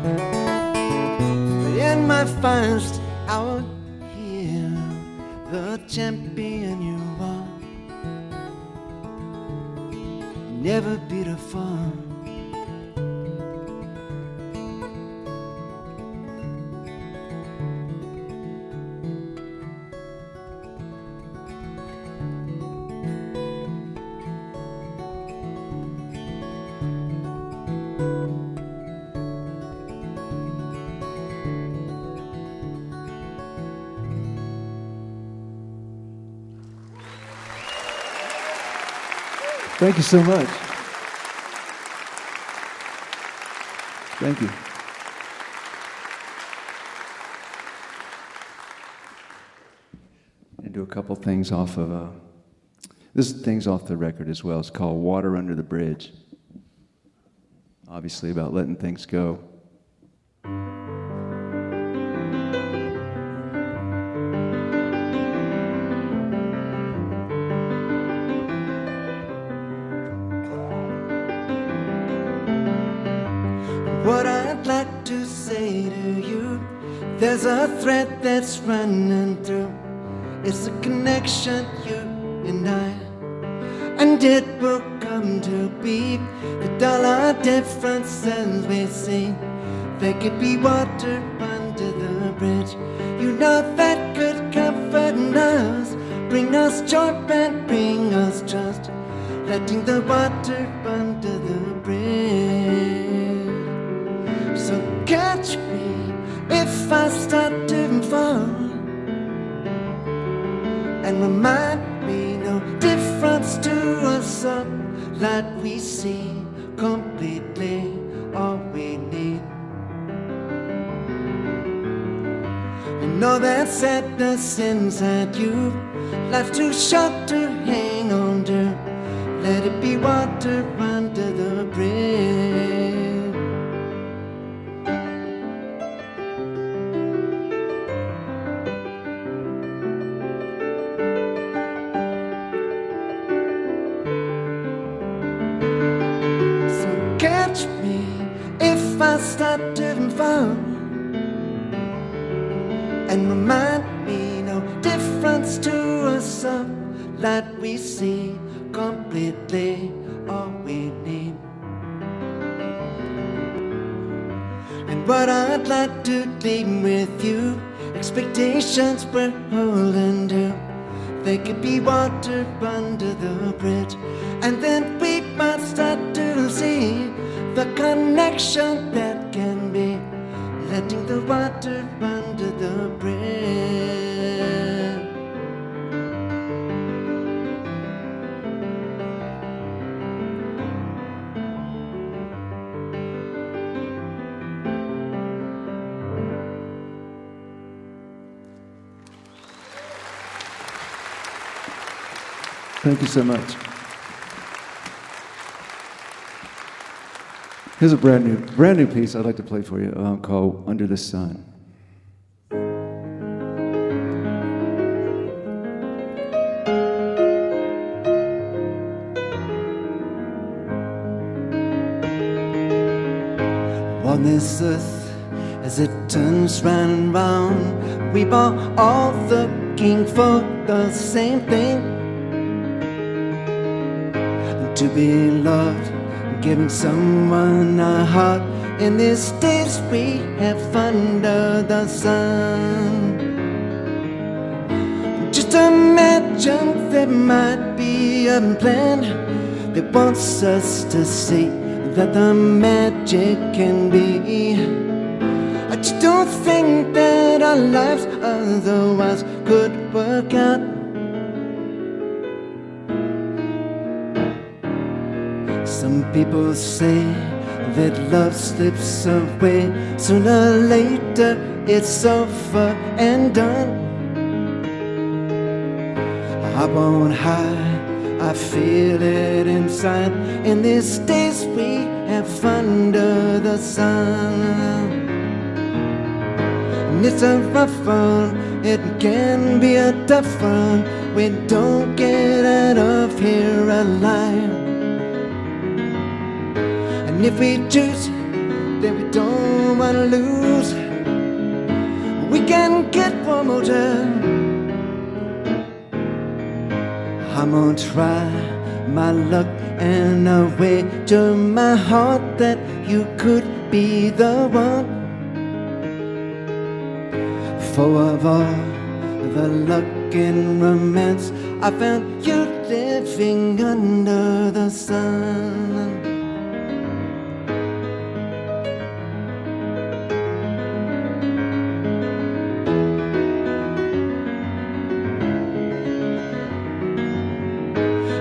but in my finest hour here, the champion you are, never beat a fall. Thank you so much. Thank you. And do a couple things off of this is things off the record as well. It's called Water Under the Bridge. Obviously about letting things go. What I'd like to say there's a thread that's running through. It's a connection, you and I, and it will come to be. With all our differences we see, there could be water under the bridge. You know that could comfort us, bring us joy and bring us trust, letting the water under the bridge. So catch me if I start to fall, and remind me no difference to us all, that we see completely all we need. And know that sadness inside you, life too short to hang on to, let it be water under the bridge. Catch me if I start to fall, and remind me no difference to us all, that we see completely all we need. And what I'd like to leave with you, expectations we're holding to, they could be water under the bridge, and then we might start to see the connection that can be, letting the water under the bridge. Thank you so much. Here's a brand new piece I'd like to play for you called Under the Sun. On this earth, as it turns round and round, we are all looking for the same thing, to be loved, giving someone our heart. In these days we have under the sun. Just imagine there might be a plan that wants us to see that the magic can be. I just don't think that our lives otherwise could work out. Some people say that love slips away. Sooner or later it's over and done. I won't hide, I feel it inside. In these days we have under the sun. And it's a rough one, it can be a tough one. We don't get out of here alive. And if we choose, then we don't want to lose. We can get one more time. I'm gonna try my luck and I'll wager my heart that you could be the one. For of all the luck and romance, I found you living under the sun.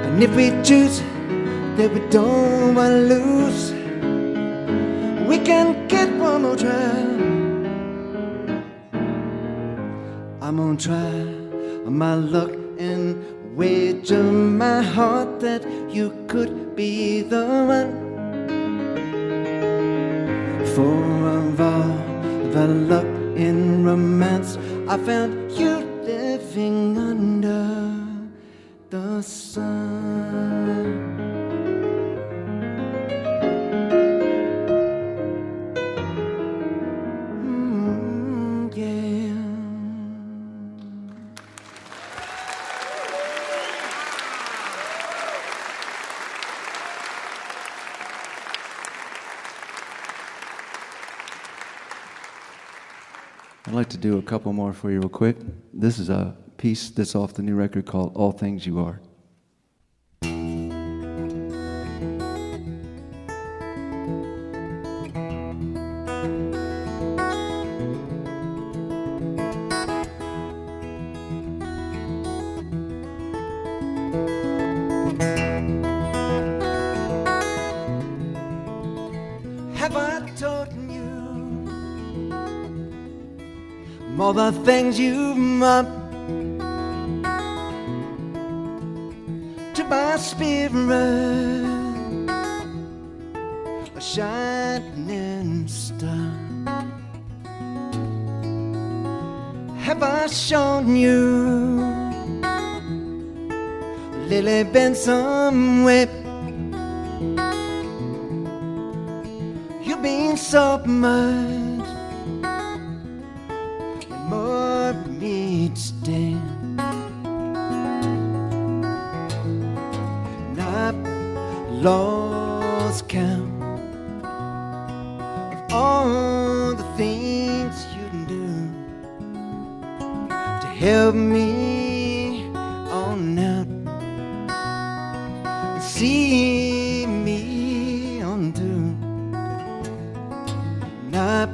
And if we choose that we don't want to lose, we can get one more try. I'm gonna try my luck and wager my heart that you could be the one. For of all the luck in romance, I found you living under the sun. Yeah. I'd like to do a couple more for you real quick. This is a piece that's off the new record called All Things You Are. Have I told you all the things you've up to my spirit, a shining star? Have I shown you Lily been somewhere? You've been so much and more each day, and I've lost count of all the things you can do to help me on out and see me on through. And I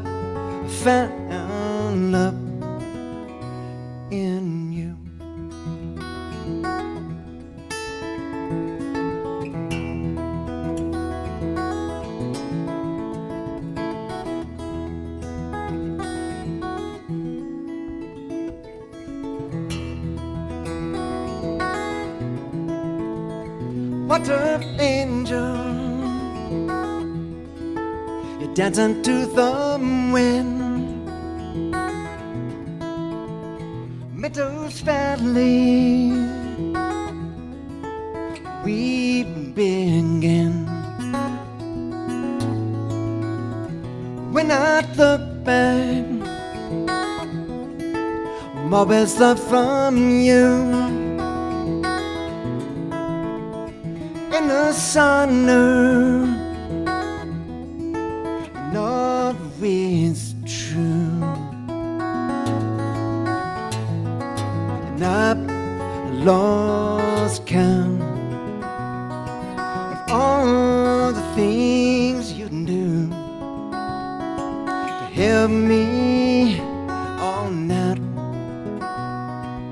found love in you. What an angel, you're dancing to the wind. Meadows Valley, we begin. When I look back, more best love from you. In the sun, and always true. And I've lost count of all the things you can do to help me on out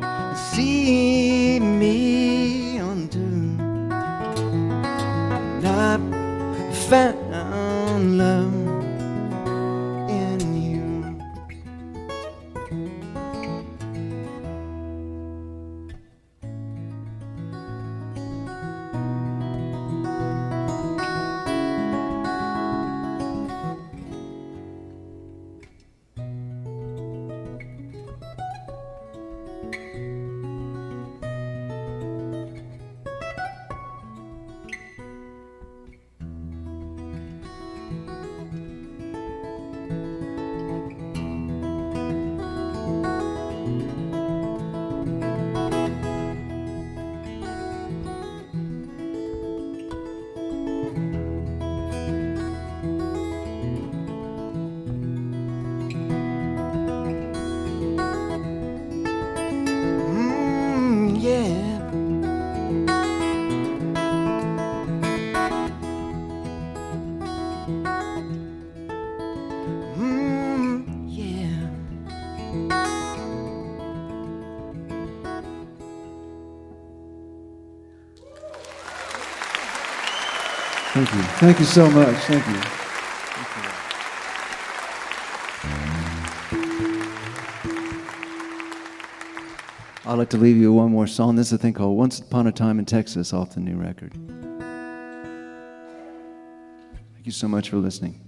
and see me on through. And I've found love in you. Yeah. Yeah. Thank you. Thank you so much. Thank you. I'd like to leave you with one more song. This is a thing called Once Upon a Time in Texas off the new record. Thank you so much for listening.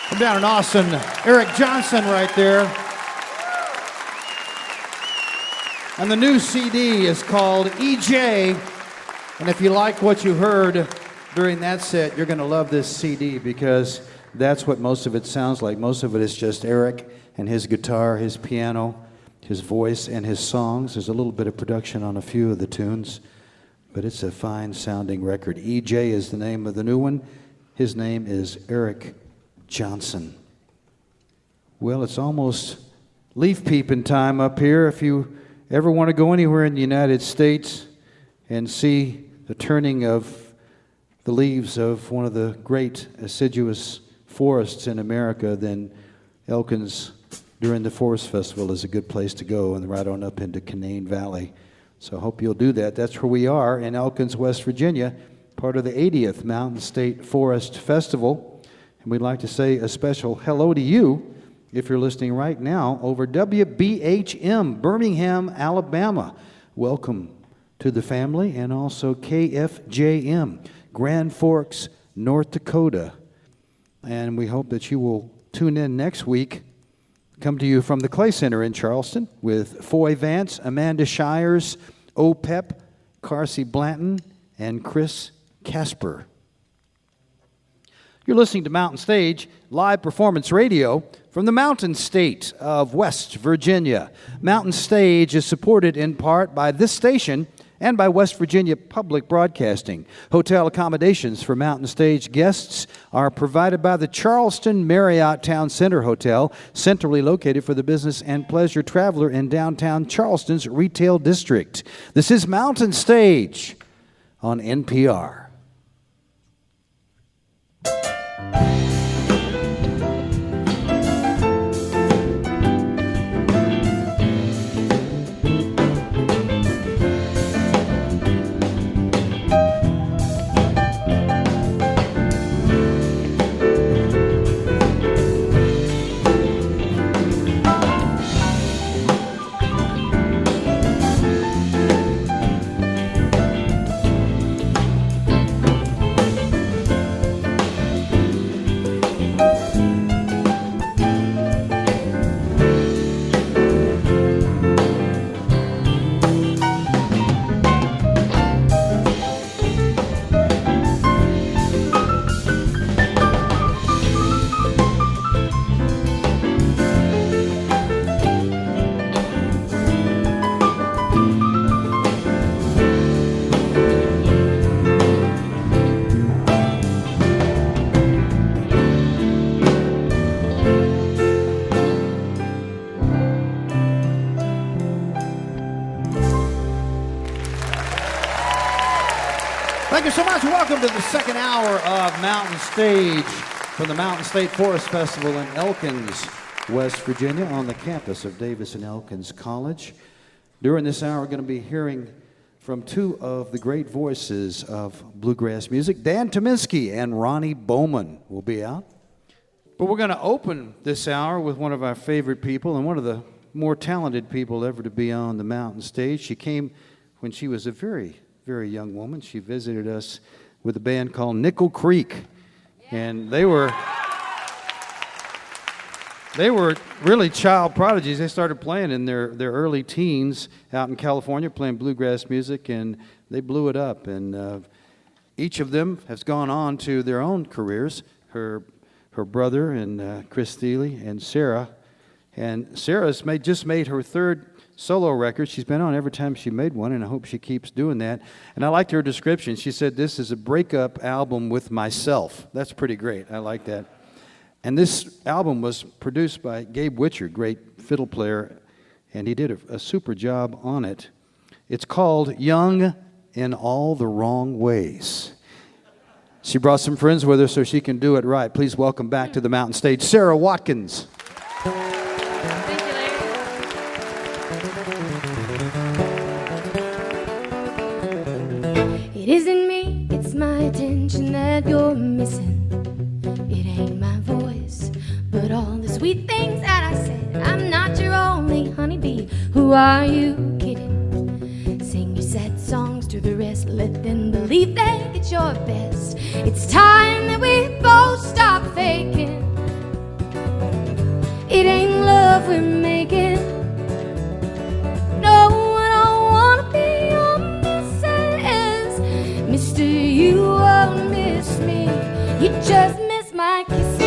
From down in Austin, Eric Johnson right there. And the new CD is called EJ. And if you like what you heard during that set, you're going to love this CD because that's what most of it sounds like. Most of it is just Eric and his guitar, his piano, his voice, and his songs. There's a little bit of production on a few of the tunes, but it's a fine sounding record. EJ is the name of the new one. His name is Eric Johnson. Well, it's almost leaf peeping time up here. If you ever want to go anywhere in the United States and see the turning of the leaves of one of the great deciduous forests in America, then Elkins during the Forest Festival is a good place to go, and right on up into Canaan Valley. So I hope you'll do that. That's where we are in Elkins, West Virginia, part of the 80th Mountain State Forest Festival. And we'd like to say a special hello to you if you're listening right now over WBHM, Birmingham, Alabama. Welcome to the family, and also KFJM, Grand Forks, North Dakota. And we hope that you will tune in next week. Come to you from the Clay Center in Charleston with Foy Vance, Amanda Shires, OPEP, Carsey Blanton, and Chris Casper. You're listening to Mountain Stage, live performance radio from the Mountain State of West Virginia. Mountain Stage is supported in part by this station and by West Virginia Public Broadcasting. Hotel accommodations for Mountain Stage guests are provided by the Charleston Marriott Town Center Hotel, centrally located for the business and pleasure traveler in downtown Charleston's retail district. This is Mountain Stage on NPR. Thank you so much. Welcome to the second hour of Mountain Stage from the Mountain State Forest Festival in Elkins, West Virginia, on the campus of Davis and Elkins College. During this hour, we're going to be hearing from two of the great voices of bluegrass music. Dan Tyminski and Ronnie Bowman will be out. But we're going to open this hour with one of our favorite people and one of the more talented people ever to be on the Mountain Stage. She came when she was a very young woman. She visited us with a band called Nickel Creek, and they were really child prodigies. They started playing in their early teens out in California, playing bluegrass music, and they blew it up. And each of them has gone on to their own careers. Her brother and Chris Thiele and Sara. And Sarah's just made her third solo record. She's been on every time she made one, and I hope she keeps doing that. And I liked her description. She said, "This is a breakup album with myself." That's pretty great. I like that. And this album was produced by Gabe Witcher, great fiddle player, and he did a super job on it. It's called Young in All the Wrong Ways. She brought some friends with her so she can do it right. Please welcome back to the Mountain Stage, Sara Watkins. It isn't me, it's my attention that you're missing. It ain't my voice, but all the sweet things that I said. I'm not your only honeybee, who are you kidding? Sing your sad songs to the rest, let them believe that it's your best. It's time that we both stop faking. we're making. No, I don't wanna be your missus. Mister, you won't miss me. You just miss my kisses.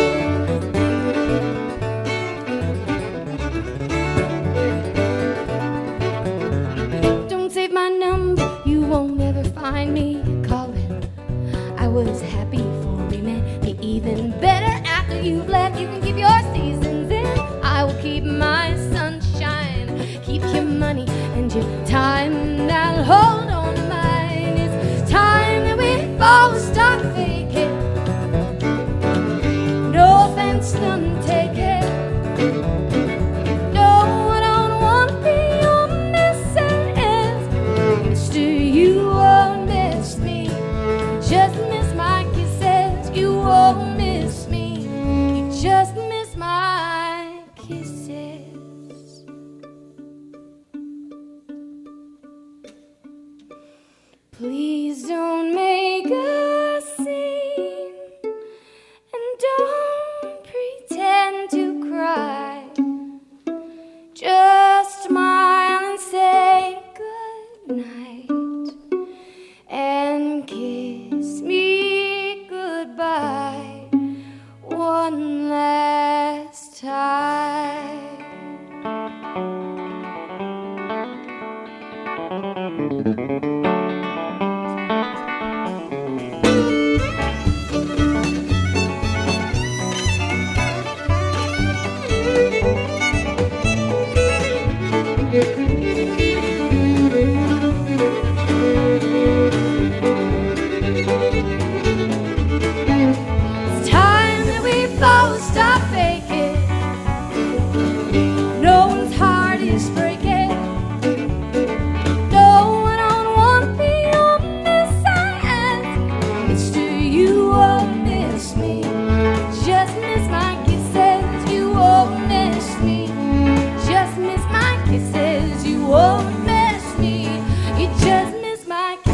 Don't save my number, you won't ever find me calling. I was happy before we met, be even better after you've left. You can keep your seasons in, I will keep my sunshine. Keep your money and your time, now hold on to mine. It's time that we both stop faking. No offense, none taken. No, I don't wanna be your missus. Mister, you won't miss me. Just miss my kisses. You won't miss me. You just miss my kisses. Please don't make a scene, and don't pretend to cry. Just smile and say good night, and kiss me goodbye one last time. It's time that we both stop faking. No one's heart is breaking. No, I don't wanna be your missus. Mister, you won't miss me. Just miss my kisses. You won't miss me. Just miss my kisses. You won't miss me. You just miss my kisses.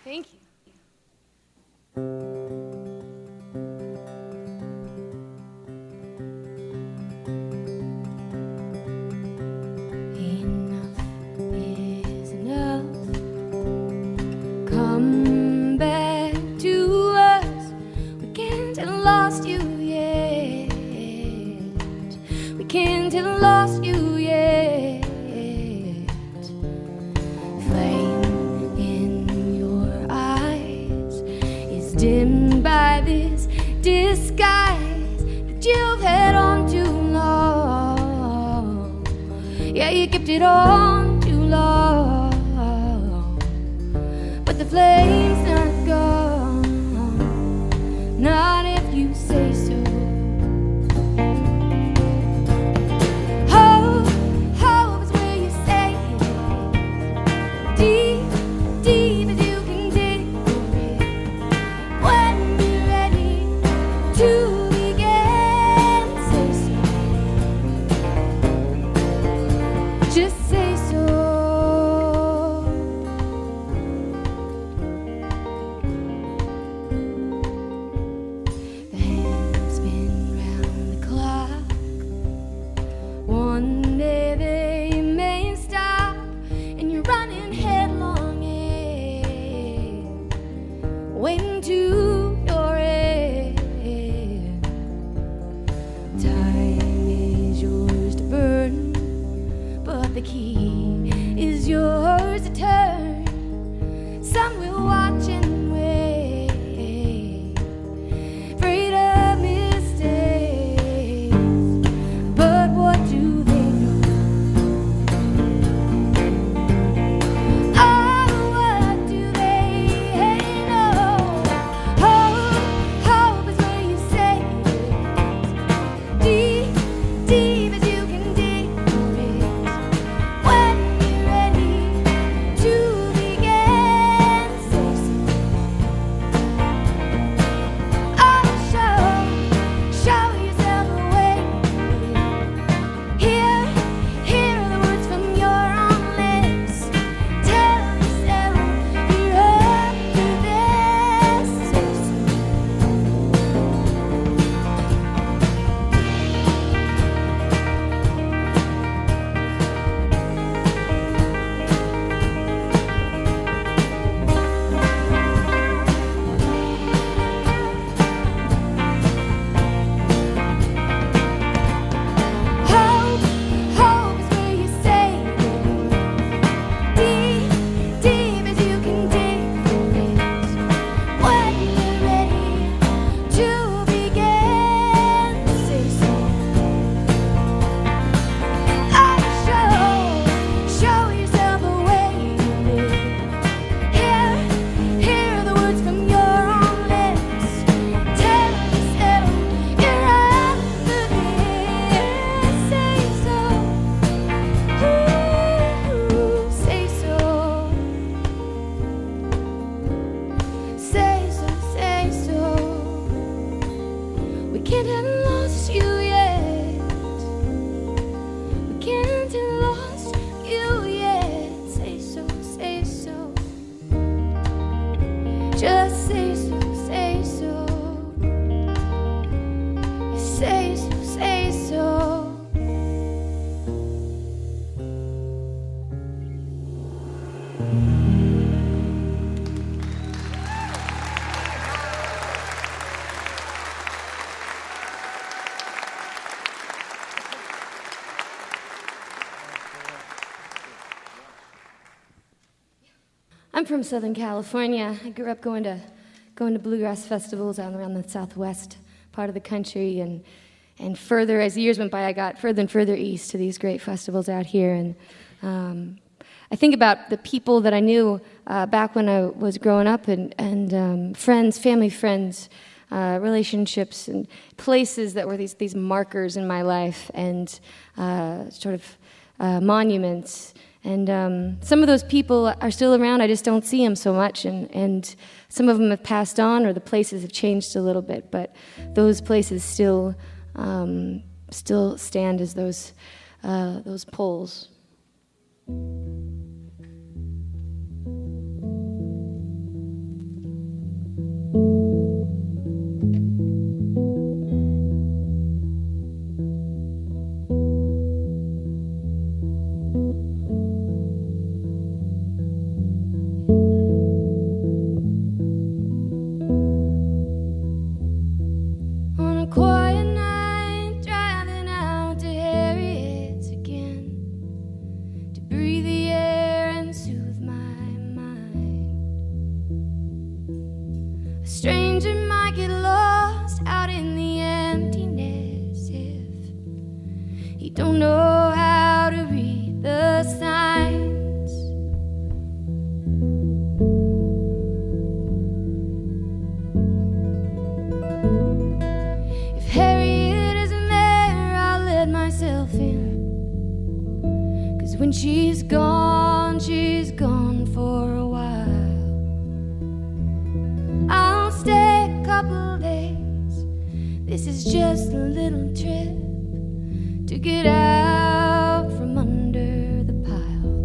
Thank you. Enough is enough. Come back to us. We can't have lost you yet. We can't have lost you yet. Flame in your eyes is dimmed by this disguise that you've had on too long. Yeah, you kept it on too long, but the flame's not gone, not if you say so. Hope, hope is where you say it. Deep, deep as you can dig for it. When you're ready to begin, say so. Just say so. The hands spin round the clock. One day they may stop, and you're running headlong in, waiting to your end. Time is yours to burn, but the key is yours to turn. Some will watch and wait, afraid of mistakes. But what do they know? Oh, what do they know? Hope, hope is where you say it. Deep, deep as you can dig for it. I'm from Southern California. I grew up going to bluegrass festivals out around the southwest part of the country, and further, as the years went by, I got further and further east to these great festivals out here. And I think about the people that I knew back when I was growing up, and friends, family friends, relationships, and places that were these markers in my life, and sort of monuments. And some of those people are still around. I just don't see them so much, and some of them have passed on, or the places have changed a little bit. But those places still stand as those poles. Don't know how to read the signs. If Harriet isn't there, I'll let myself in. 'Cause when she's gone for a while. I'll stay a couple days. This is just a little trip to get out from under the pile.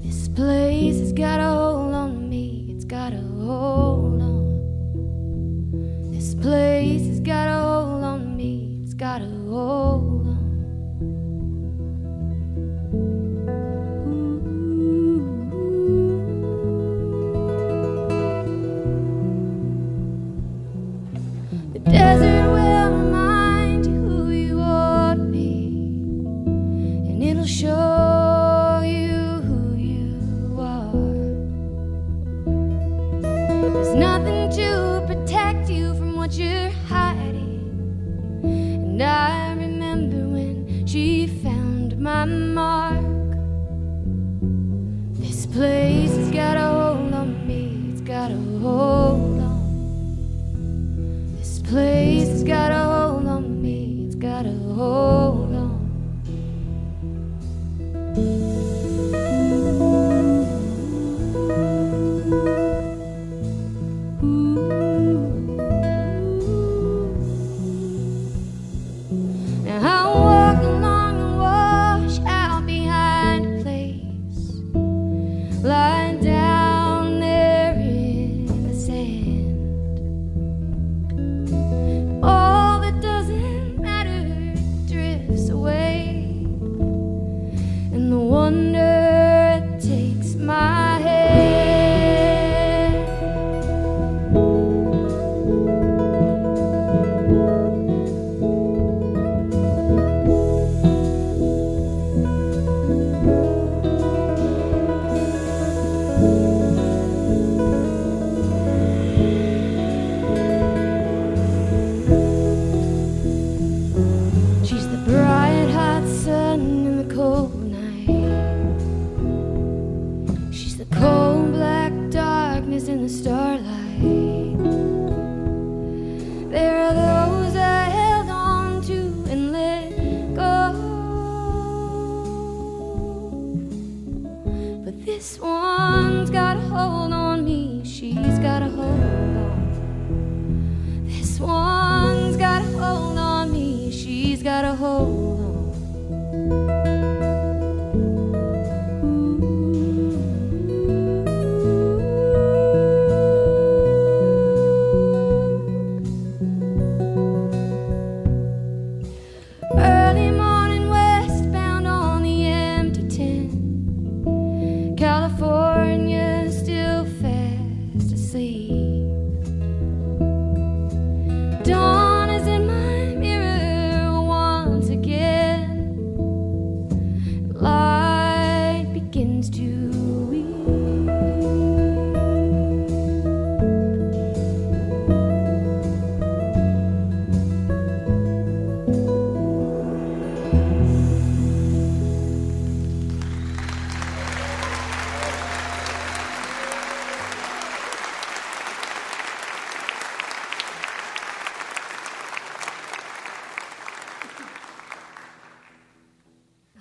This place has got a hold on me, it's got a hold on. This place has got a hold on me, it's got a hold on. The desert will remind you it'll show you who you are. There's nothing to protect you from what you're hiding. And I remember when she found my mark. This place has got a hold on me, it's got a hold on. This place has got a hold on me, it's got a hold on. Now I walk along the wash out behind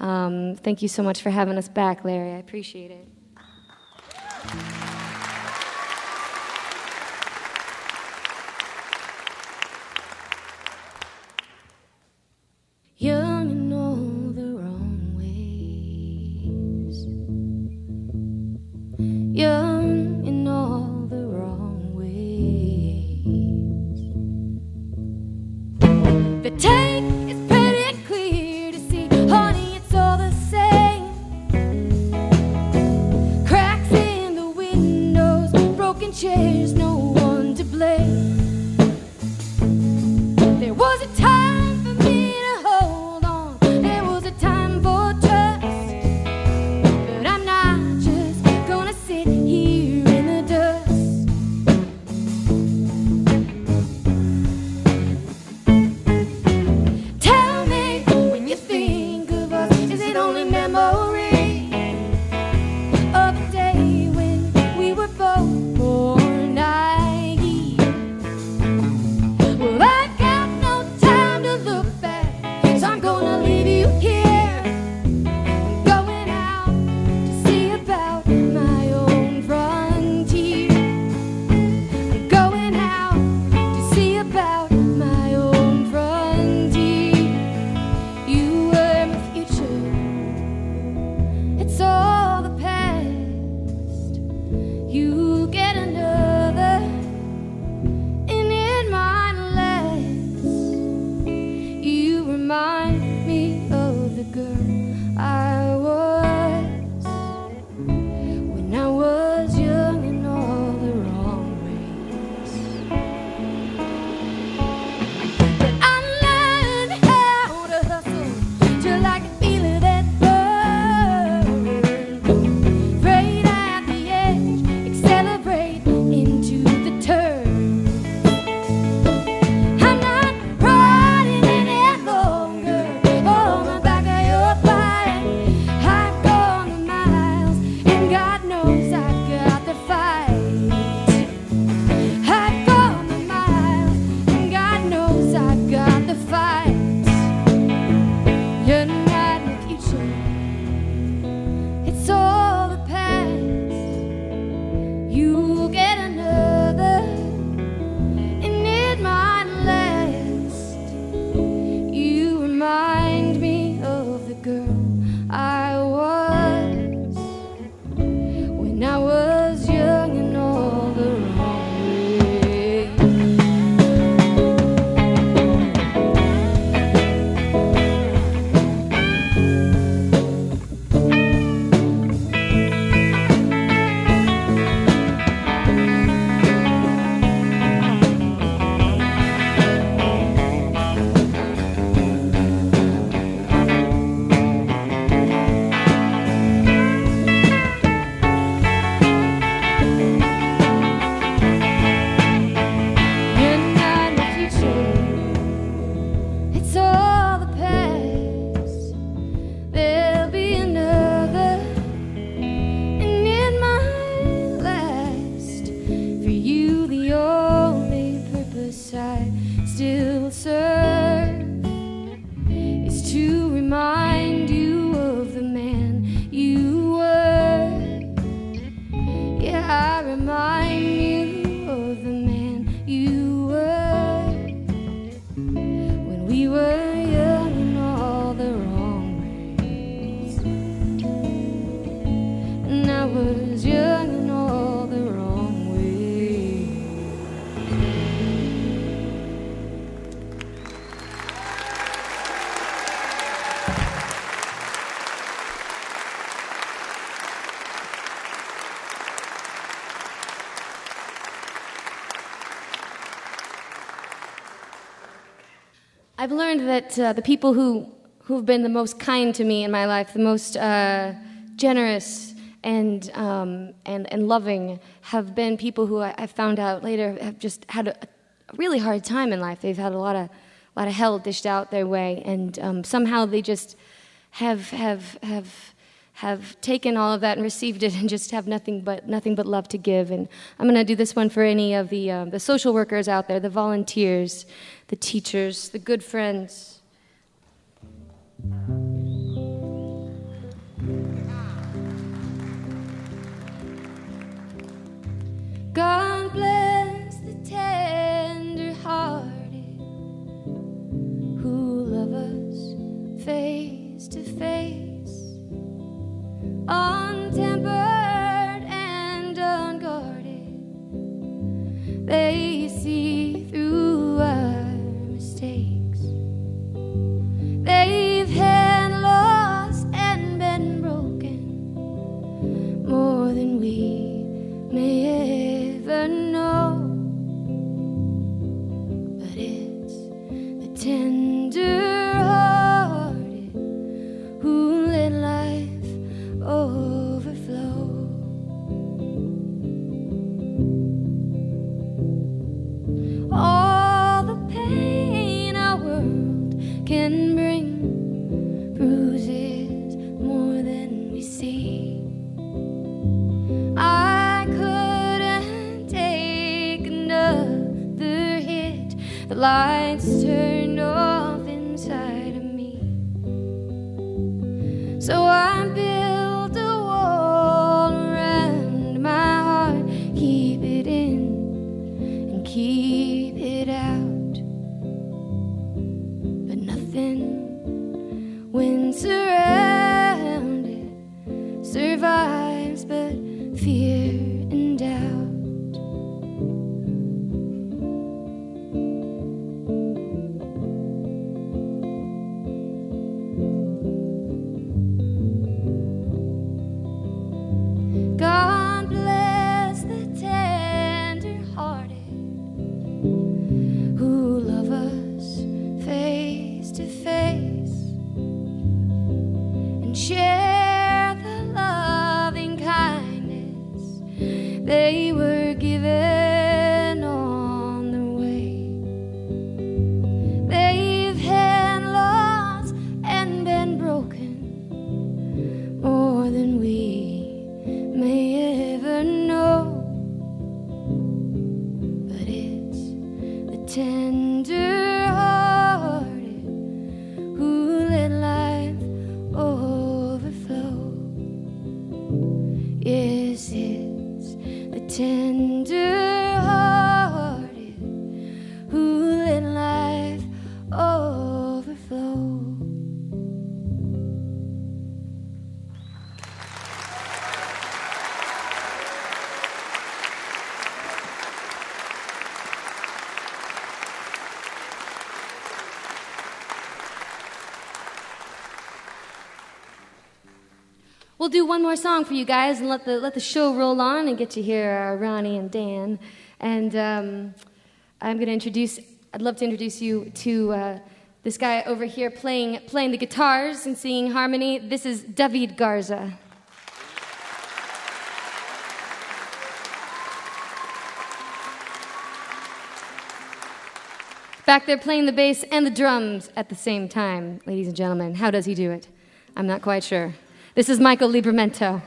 Thank you so much for having us back, Larry. I appreciate it. Young in all the wrong ways. Young in all the wrong ways. The take is pretty clear to see, honey, it's all the same. Cracks in the windows, broken chairs, no one to blame. There was a time for me to hold on, there was a time for trust, but I'm not just gonna sit here in the dust. Tell me, when you think of us, is it only memory of a day when we were both born naive? Well, I've got no time to look back, so I'm gonna leave you here. I'm going out to see about my own frontier. I'm going out to see about my own frontier. You were my future, it's all the past. You get another, and it might last. You remind me of the girl I was when I was young in all the wrong ways. But I learned how to hustle till I could feel it that burn. Right at the edge, accelerate into the turn. I'm not riding any longer on the back of your bike. I've gone the miles, and God knows I've got the fight. I've gone the miles, and God knows I've got the fight. You're not my future, it's all the past. You get another, and it might last. You remind me of the girl I was when I was young in all the wrong ways. You're not my future, it's all the past. There'll be another, and it might last. For you, the only purpose I still serve is to remind you of the man you were. Yeah, I remind you of the man you were when we were young in all the wrong ways. And I was young in all the wrong ways. I've learned that the people who've been the most kind to me in my life, the most generous and loving, have been people who I found out later have just had a really hard time in life. They've had a lot of hell dished out their way, and somehow they just have taken all of that and received it, and just have nothing but love to give. And I'm going to do this one for any of the social workers out there, the volunteers, the teachers, the good friends. God bless the tender-hearted who love us face to face, untempered and unguarded. They see through our mistakes. They've had loss and been broken more than we may ever know. But it's the tender-hearted who let life overflow. All the pain our world can bring bruises more than we see. I couldn't take another hit. The lights turned off inside of me. So I built a wall around my heart. Keep it in and keep it out. But nothing, when surrounded, survives but fear and doubt. God bless the tender-hearted who love us face to face and share the loving kindness they were given on the way. They've had loss and been broken more than we may ever know. But it's the tender-hearted who let life overflow. Yes, it's the tender-hearted who let life overflow. We'll do one more song for you guys and let the show roll on and get to hear Ronnie and Dan. And I'd love to introduce you to this guy over here playing the guitars and singing harmony. This is David Garza. Back there playing the bass and the drums at the same time, ladies and gentlemen. How does he do it? I'm not quite sure. This is Michael Libramento.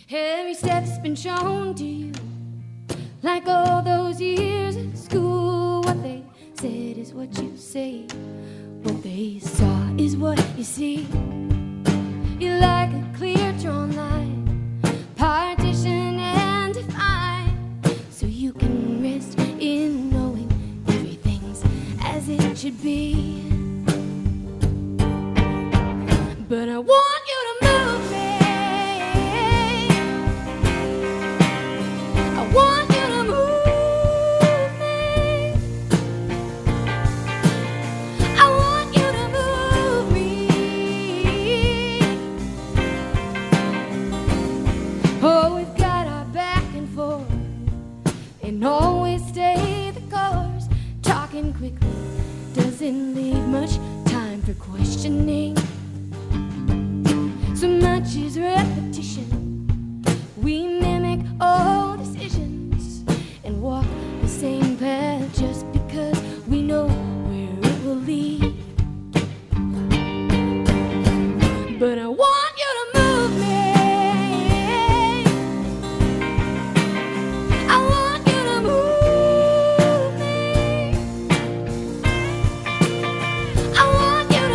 Every step's been shown to you, like all those years at school. What they said is what you say, what they saw is what you see. You're like a clear drawn line, partition and define, so you can rest in knowing everything's as it should be. But I want you to move me. I want you to move me. I want you to move me. Oh, we've got our back and forth and always stay the course. Talking quickly doesn't leave much time for questioning. So much is repetition. We mimic all decisions and walk the same path just because we know where it will lead. But I want you to move me. I want you to move me. I want you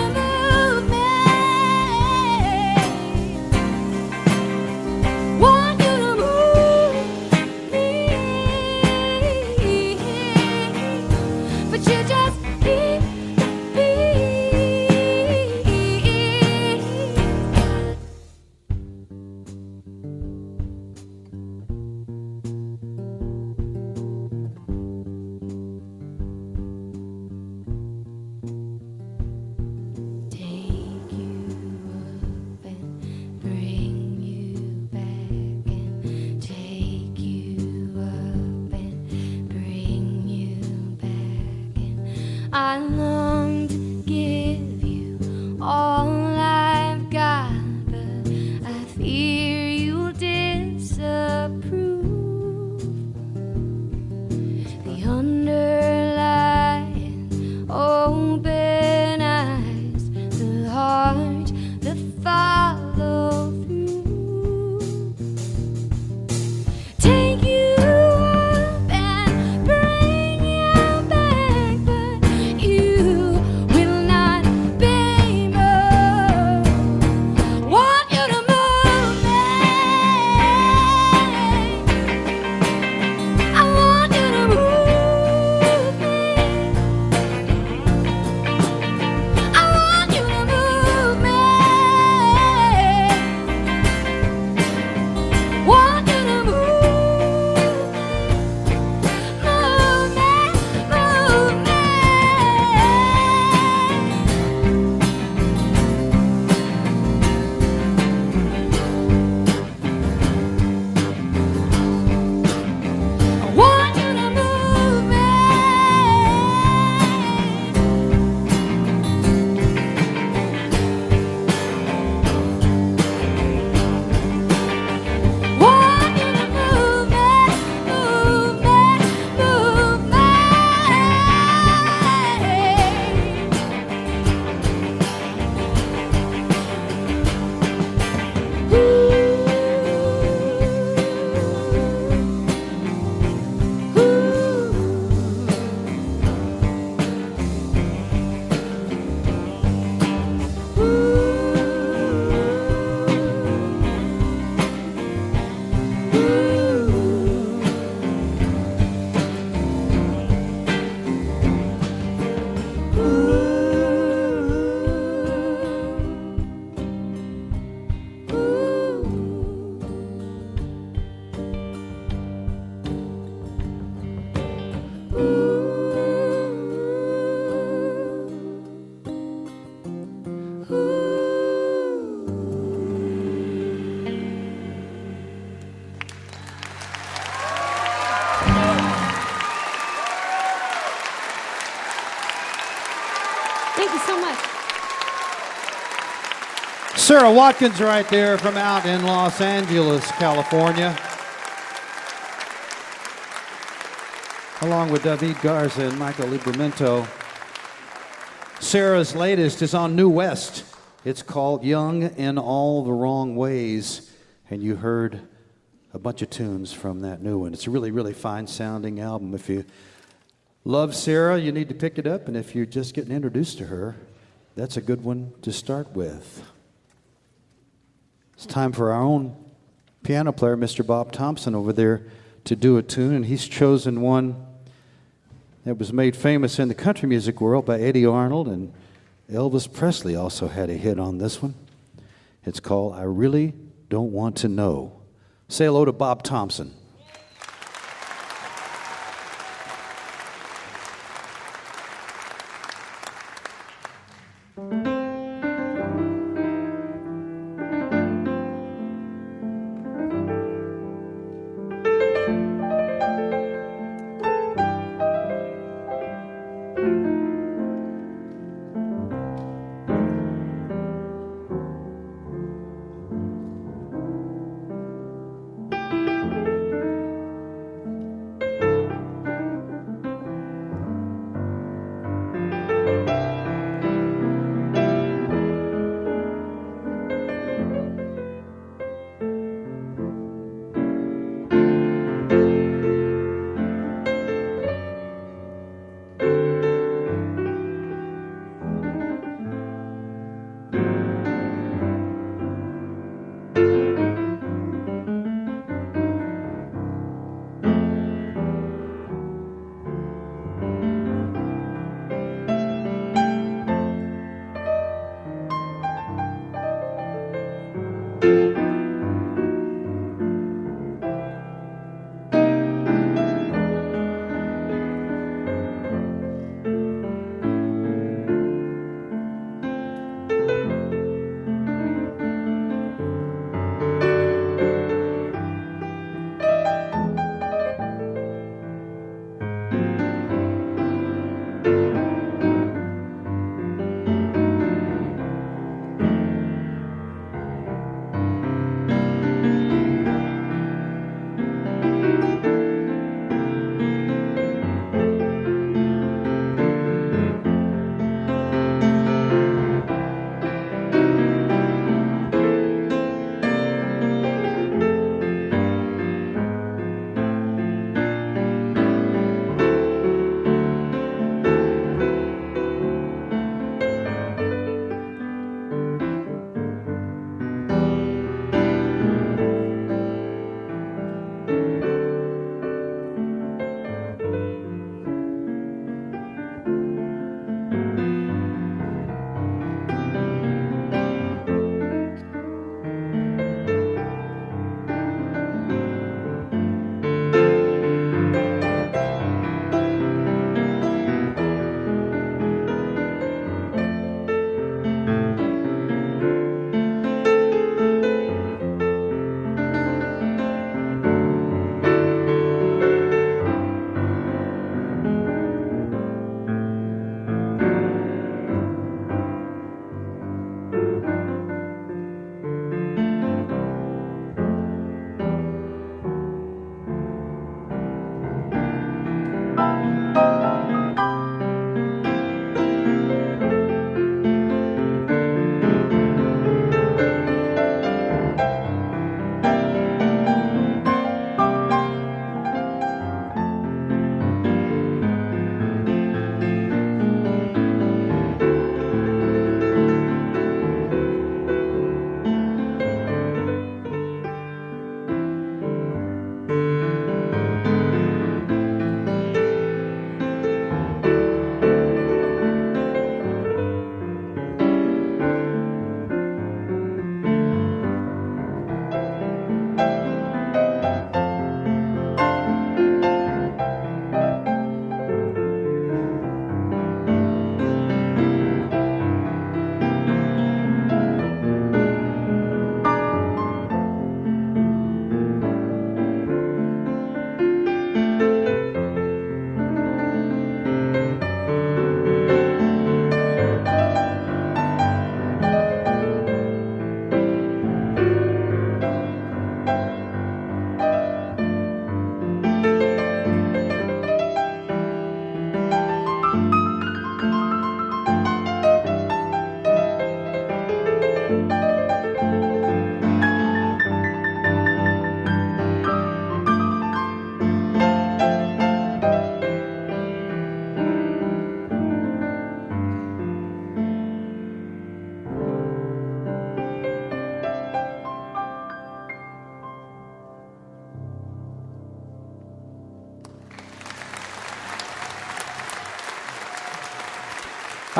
I long to give you all I've got, but I fear you'll disapprove. The underlying open eyes, the heart that follow through, take you up and bring you back, but you will not be moved. Want you to move me. I want you to move me. I want you to move me. Want you to move me. Move me, move me. I want you to move me. Want you to move me, move me, move me. Thank you so much. Sara Watkins right there from out in Los Angeles, California. Along with David Garza and Michael Libramento. Sarah's latest is on New West. It's called Young in All the Wrong Ways. And you heard a bunch of tunes from that new one. It's a really, really fine sounding album. If you love Sara, you need to pick it up. And if you're just getting introduced to her, that's a good one to start with. It's time for our own piano player, Mr. Bob Thompson, over there to do a tune. And he's chosen one that was made famous in the country music world by Eddie Arnold, and Elvis Presley also had a hit on this one. It's called I Really Don't Want to Know. Say hello to Bob Thompson.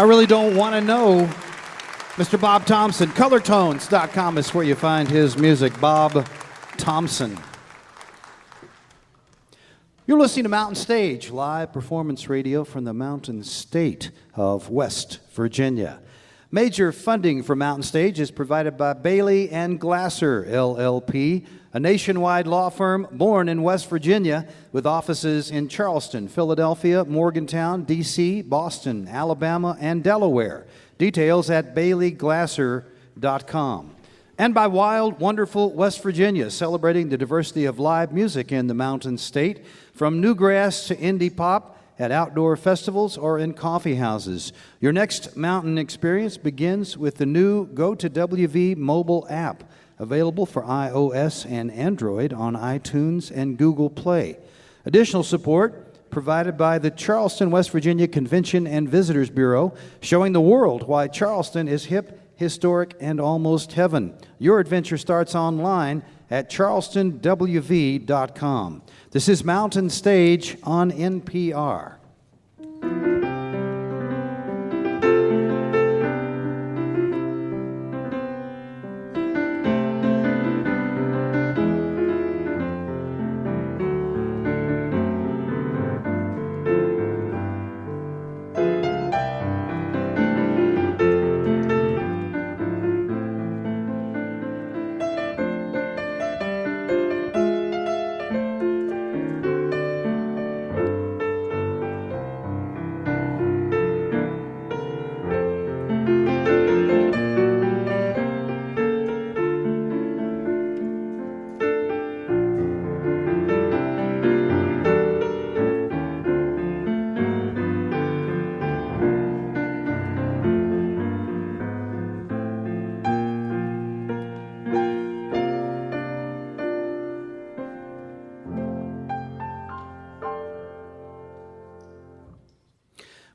I really don't want to know. Mr. Bob Thompson, colortones.com is where you find his music. Bob Thompson. You're listening to Mountain Stage, live performance radio from the Mountain State of West Virginia. Major funding for Mountain Stage is provided by Bailey and Glasser, LLP, a nationwide law firm born in West Virginia with offices in Charleston, Philadelphia, Morgantown, D.C., Boston, Alabama, and Delaware. Details at baileyglasser.com. And by Wild, Wonderful West Virginia, celebrating the diversity of live music in the Mountain State, from newgrass to indie pop, at outdoor festivals or in coffee houses. Your next mountain experience begins with the new Go2WV mobile app, available for iOS and Android on iTunes and Google Play. Additional support provided by the Charleston, West Virginia Convention and Visitors Bureau, showing the world why Charleston is hip, historic, and almost heaven. Your adventure starts online at charlestonwv.com. This is Mountain Stage on NPR.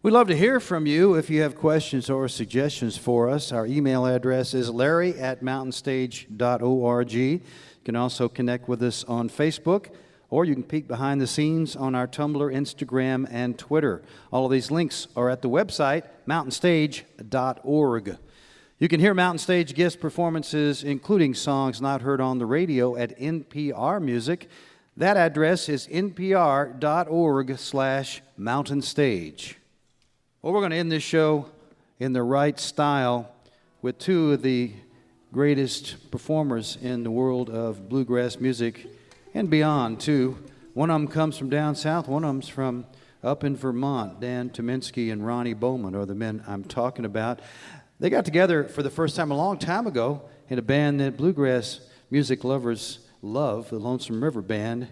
We'd love to hear from you if you have questions or suggestions for us. Our email address is larry@mountainstage.org. You can also connect with us on Facebook, or you can peek behind the scenes on our Tumblr, Instagram, and Twitter. All of these links are at the website, mountainstage.org. You can hear Mountain Stage guest performances, including songs not heard on the radio, at NPR Music. That address is npr.org/mountainstage. Well, we're going to end this show in the right style with two of the greatest performers in the world of bluegrass music and beyond, too. One of them comes from down south, one of them's from up in Vermont. Dan Tyminski and Ronnie Bowman are the men I'm talking about. They got together for the first time a long time ago in a band that bluegrass music lovers love, the Lonesome River Band.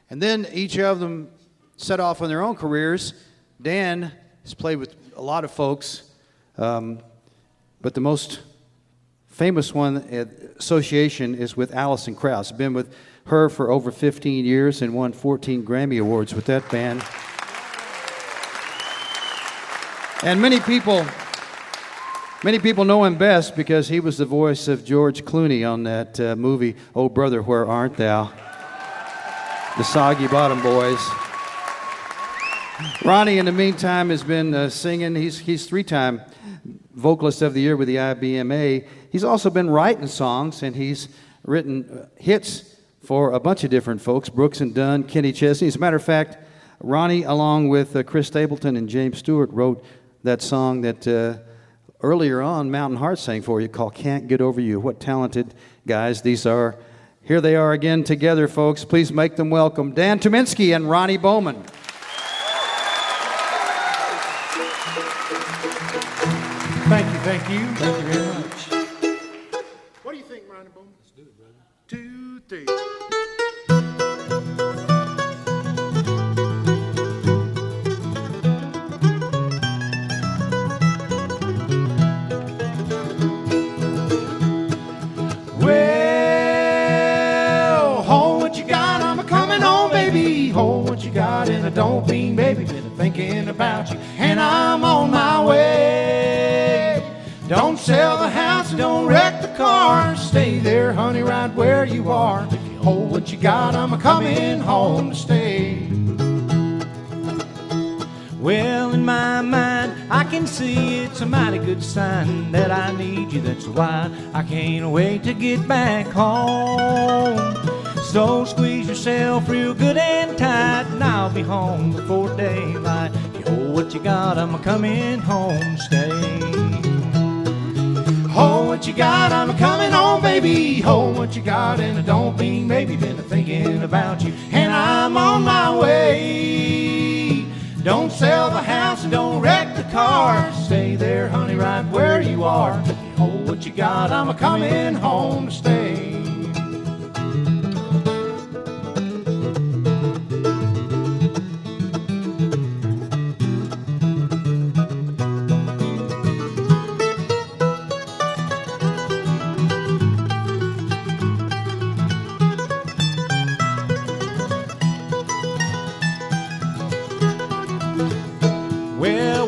And then each of them set off on their own careers. Dan has played with a lot of folks, but the most famous one association is with Alison Krauss. I've been with her for over 15 years and won 14 Grammy Awards with that band. And many people know him best because he was the voice of George Clooney on that movie, Oh Brother, Where Art Thou? The Soggy Bottom Boys. Ronnie, in the meantime, has been singing. He's three-time Vocalist of the Year with the IBMA. He's also been writing songs, and he's written hits for a bunch of different folks, Brooks and Dunn, Kenny Chesney. As a matter of fact, Ronnie, along with Chris Stapleton and James Stewart, wrote that song that earlier on Mountain Heart sang for you called Can't Get Over You. What talented guys these are. Here they are again together, folks. Please make them welcome Dan Tyminski and Ronnie Bowman. Thank you very much. What do you think, Ronnie Bowman? Let's do it, brother. 2, 3. Well, hold what you got, I'm a-coming home, baby. Hold what you got, and I don't mean, baby, been thinking about you, and I'm on my way. Don't sell the house, don't wreck the car. Stay there, honey, right where you are. If you hold what you got, I'm a-coming home to stay. Well, in my mind, I can see it's a mighty good sign that I need you. That's why I can't wait to get back home. So squeeze yourself real good and tight, and I'll be home before daylight. If you hold what you got, I'm a-coming home to stay. Hold what you got, I'm a-coming home, baby. Hold what you got, and I don't mean maybe been thinking about you, and I'm on my way. Don't sell the house and don't wreck the car. Stay there, honey, right where you are. If you hold what you got, I'm a-coming home to stay.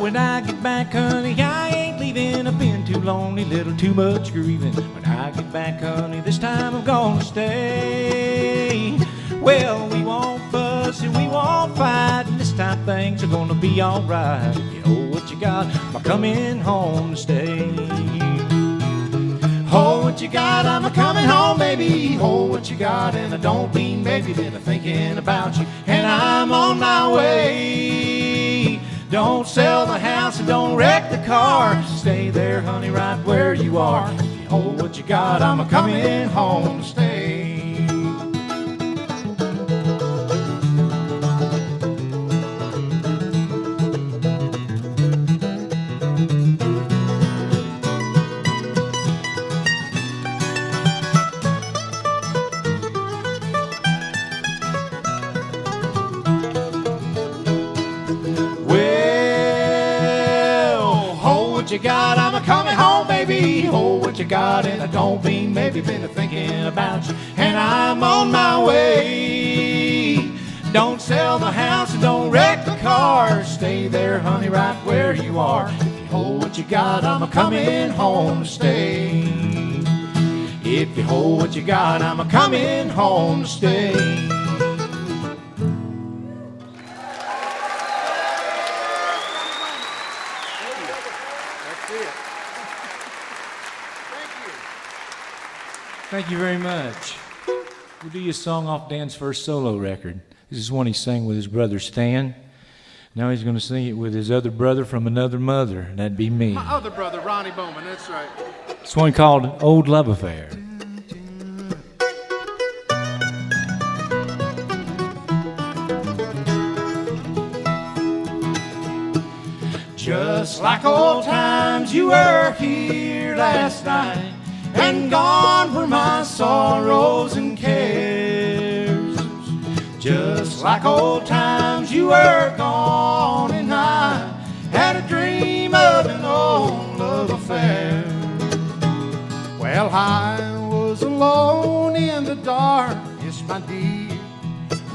When I get back, honey, I ain't leaving. I've been too lonely, little too much grieving. When I get back, honey, this time I'm gonna stay. Well, we won't fuss and we won't fight, and this time things are gonna be alright. If you hold what you got, I'm coming home to stay. Hold what you got, I'm a-coming home, baby. Hold what you got, and I don't mean maybe been thinking about you, and I'm on my way. Don't sell the house and don't wreck the car. Stay there, honey, right where you are. If you hold what you got, I'm a-coming home to stay. You got, I'm a-coming home, baby. Hold what you got, and I don't mean maybe been thinking about you, and I'm on my way. Don't sell the house and don't wreck the car. are. Stay there, honey, right where you are. If you hold what you got, I'm a-coming home to stay. If you hold what you got, I'm a-coming home to stay. Thank you very much. We'll do you a song off Dan's first solo record. This is one he sang with his brother Stan. Now he's going to sing it with his other brother from another mother, and that'd be me. My other brother, Ronnie Bowman, that's right. It's one called Old Love Affair. Just like old times, you were here last night, and gone were my sorrows and cares. Just like old times, you were gone, and I had a dream of an old love affair. Well, I was alone in the dark, yes, my dear.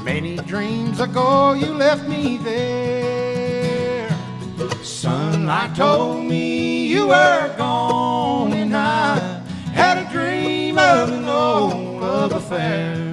Many dreams ago, you left me there. Sunlight told me you were gone, and I had a dream of an old love affair.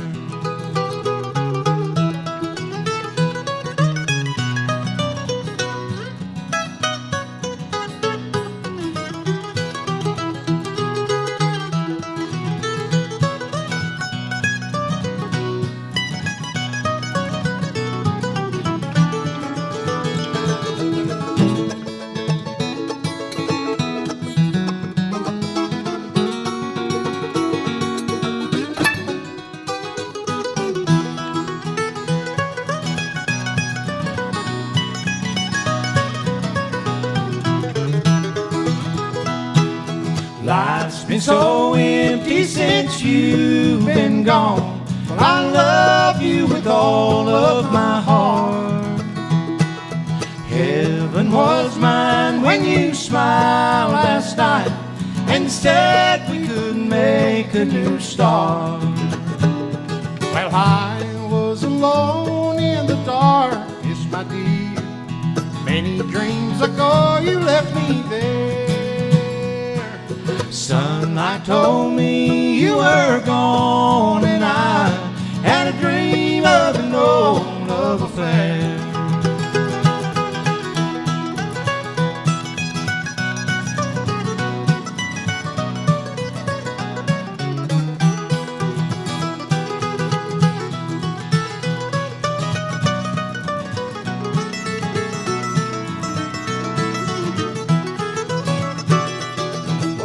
Life's been so empty since you've been gone. Well, I love you with all of my heart. Heaven was mine when you smiled last night and said we could make a new start. Well, I was alone in the dark, yes, my dear. Many dreams ago you left me there. Sunlight told me you were gone, and I had a dream of an old love affair.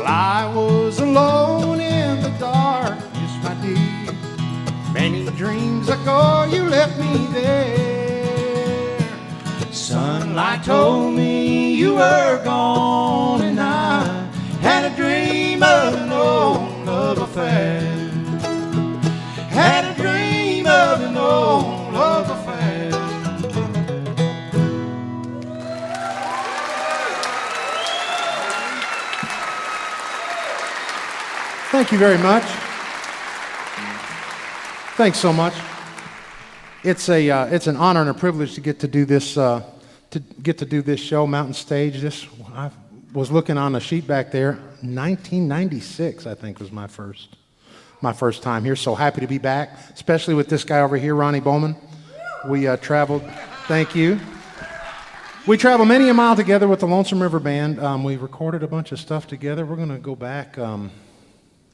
I was alone in the dark, yes, my dear. Many dreams ago you left me there. Sunlight told me you were gone, and I had a dream of an old love affair. Had a dream of an old love affair. Thank you very much. Thanks so much. It's an honor and a privilege to get to do this show, Mountain Stage. I was looking on the sheet back there. 1996, I think, was my first time here. So happy to be back, especially with this guy over here, Ronnie Bowman. We traveled. Thank you. We traveled many a mile together with the Lonesome River Band. We recorded a bunch of stuff together. We're going to go back.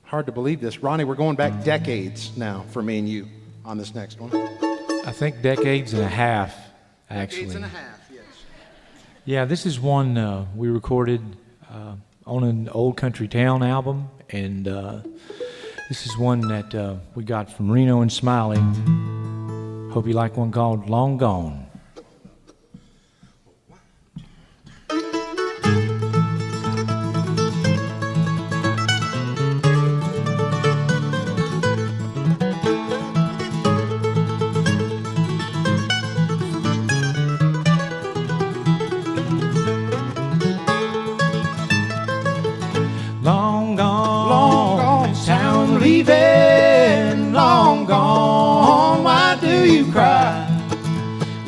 Hard to believe this. Ronnie, we're going back decades now for me and you on this next one. I think decades and a half, actually. Decades and a half, yes. Yeah, this is one we recorded on an Old Country Town album, and this is one that we got from Reno and Smiley. Hope you like one called Long Gone.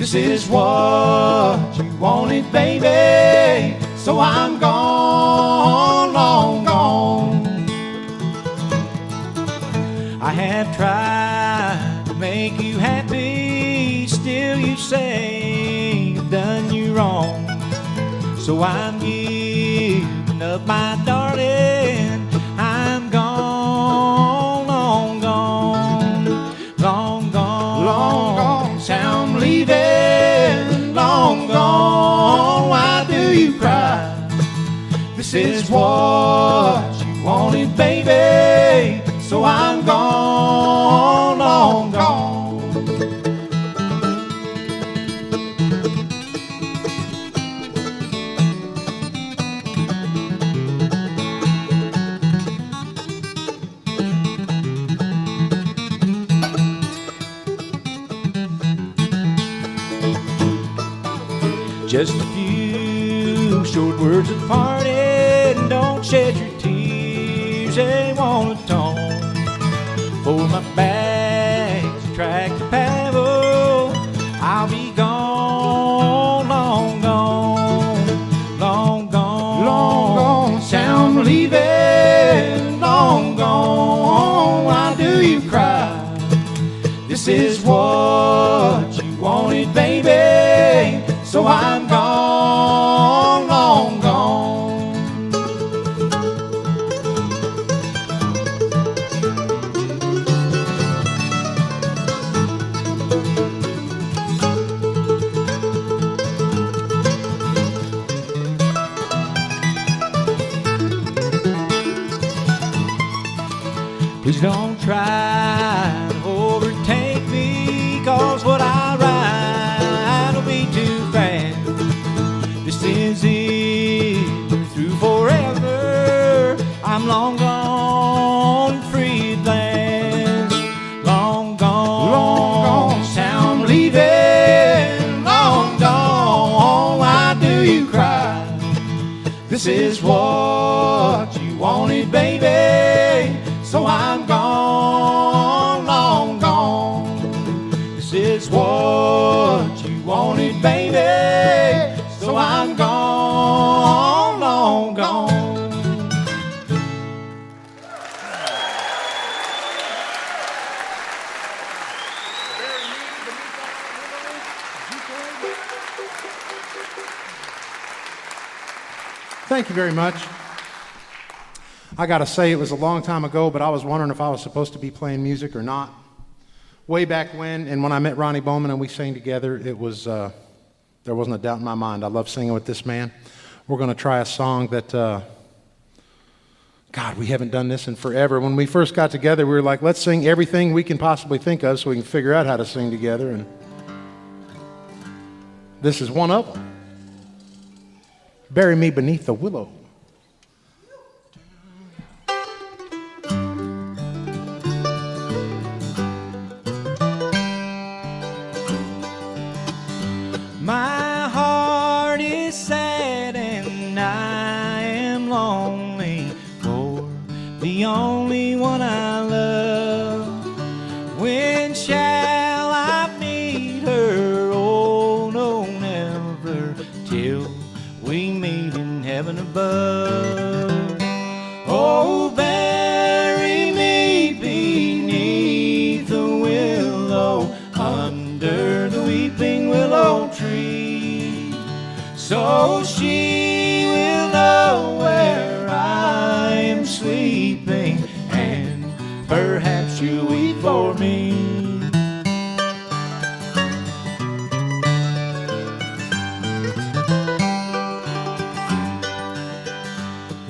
This is what you wanted, baby. So I'm gone, long gone. I have tried to make you happy, still you say I've done you wrong. So I'm giving up, my darling. I'm gone, long gone, long gone, long gone. So I'm leaving, long gone. Why do you cry? This is what you wanted, baby. So I'm gone, long gone. Just a few short words of parting. Don't shed your tears, they won't atone for my bags track to paddle. I'll be gone, long gone, long gone, long gone. So I'm leaving, long gone. Why do you cry? This is what you wanted, baby. So I'm gone, long gone. Please don't try to overtake me, 'cause what I ride will be too fast. This is it, through forever. I'm long gone, free at last. Long gone, long gone. So I'm leaving, long gone. Why do you cry? This is what you wanted, baby. So I'm gone, long gone. This is what you wanted, baby. So I'm gone, long gone. Thank you very much. I got to say, it was a long time ago, but I was wondering if I was supposed to be playing music or not. Way back when, and when I met Ronnie Bowman and we sang together, it was there wasn't a doubt in my mind. I love singing with this man. We're going to try a song that, God, we haven't done this in forever. When we first got together, we were like, let's sing everything we can possibly think of so we can figure out how to sing together. And this is one of them. Bury Me Beneath the Willow. My heart is sad and I am lonely for the only one I love. When shall I meet her? Oh, no, never, till we meet in heaven above. Oh, bury me beneath the willow, under the weeping willow tree, so she will know where I am sleeping, and perhaps she'll weep for me.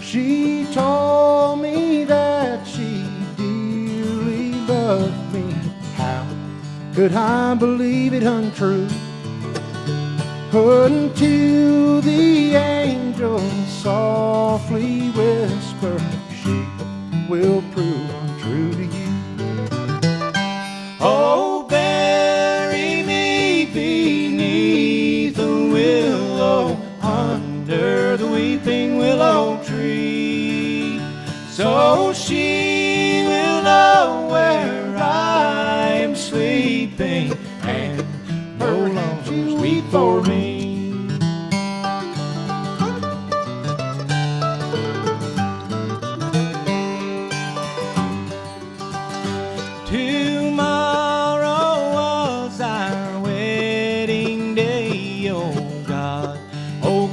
She told me that she dearly loved me. How could I believe it untrue? Until the angel softly whispered, she will prove untrue to you. Oh, bury me beneath the willow, under the weeping willow tree, so she will know where I am sleeping, and no longer for me. Tomorrow was our wedding day, oh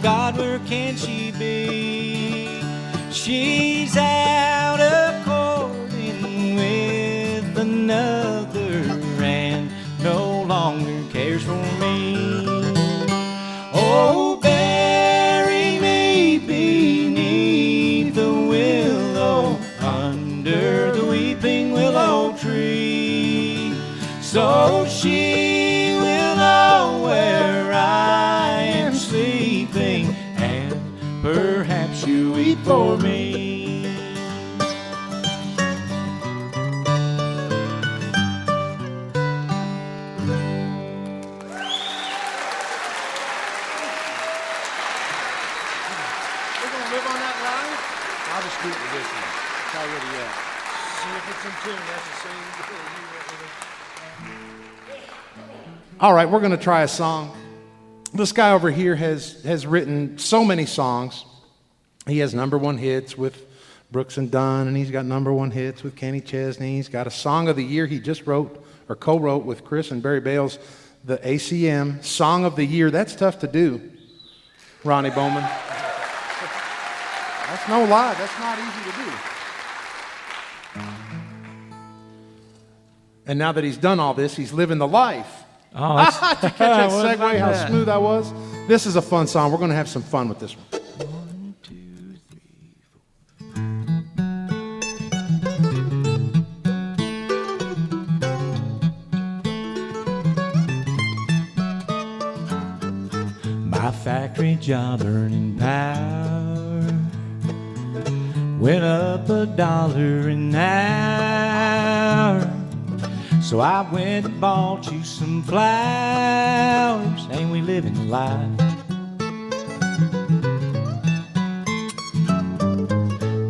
God, where can she be? She's out a-courting with another and no longer cares for me. Oh, bury me beneath the willow, under the weeping willow tree, so she will know where I am sleeping, and perhaps you weep for me. We're going to live on that line? I'll just do it with this one. It's already up. See if it's in tune. That's the same. All right, we're going to try a song. This guy over here has written so many songs. He has #1 hits with Brooks and Dunn, and he's got #1 hits with Kenny Chesney. He's got a Song of the Year he just wrote or co-wrote with Chris and Barry Bales, the ACM Song of the Year. That's tough to do, Ronnie Bowman. That's no lie. That's not easy to do. And now that he's done all this, he's living the life. Oh, Did you catch that segue, how smooth I was? This is a fun song. We're going to have some fun with this one. 1, 2, 3, 4. My factory job earning power went up $1 an hour. So I went and bought you some flowers. Ain't we living the life?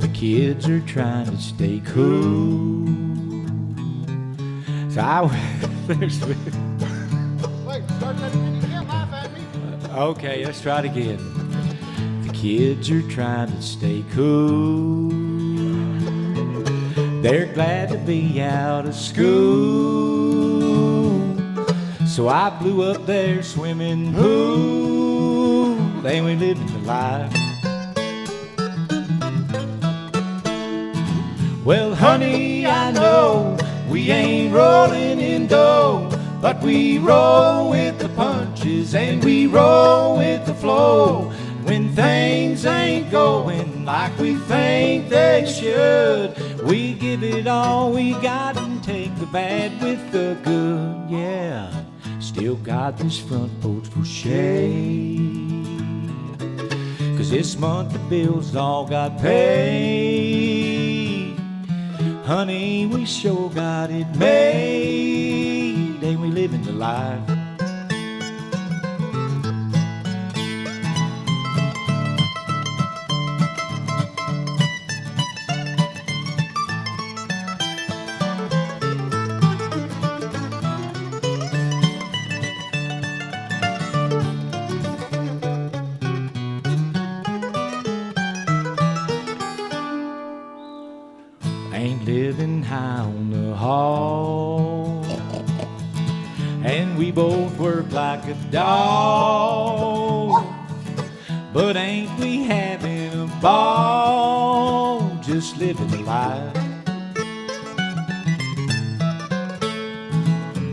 The kids are trying to stay cool. So I went. Wait, start that again. You can't laugh at me. Okay, let's try it again. The kids are trying to stay cool. They're glad to be out of school. So I blew up their swimming pool. Ain't we living the life? Well, honey, I know we ain't rolling in dough, but we roll with the punches and we roll with the flow. When things ain't going like we think they should, we give it all we got and take the bad with the good, yeah. Still got this front porch for shade, 'cause this month the bills all got paid. Honey, we sure got it made. Ain't we living the life? Ain't living high on the hall, and we both work like a dog. But ain't we having a ball, just living the life?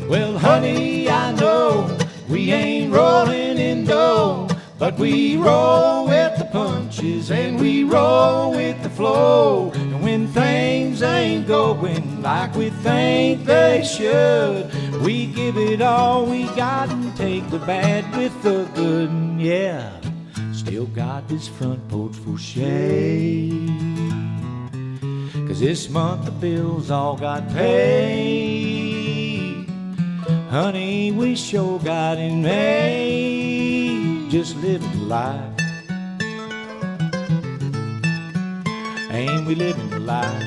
Well, honey, I know we ain't rolling in dough, but we roll with the punches and we roll with the flow. And when things ain't going like we think they should, we give it all we got and take the bad with the good, yeah. Still got this front porch for shade, 'cause this month the bills all got paid. Honey, we sure got it made, just living life. Ain't we living the life?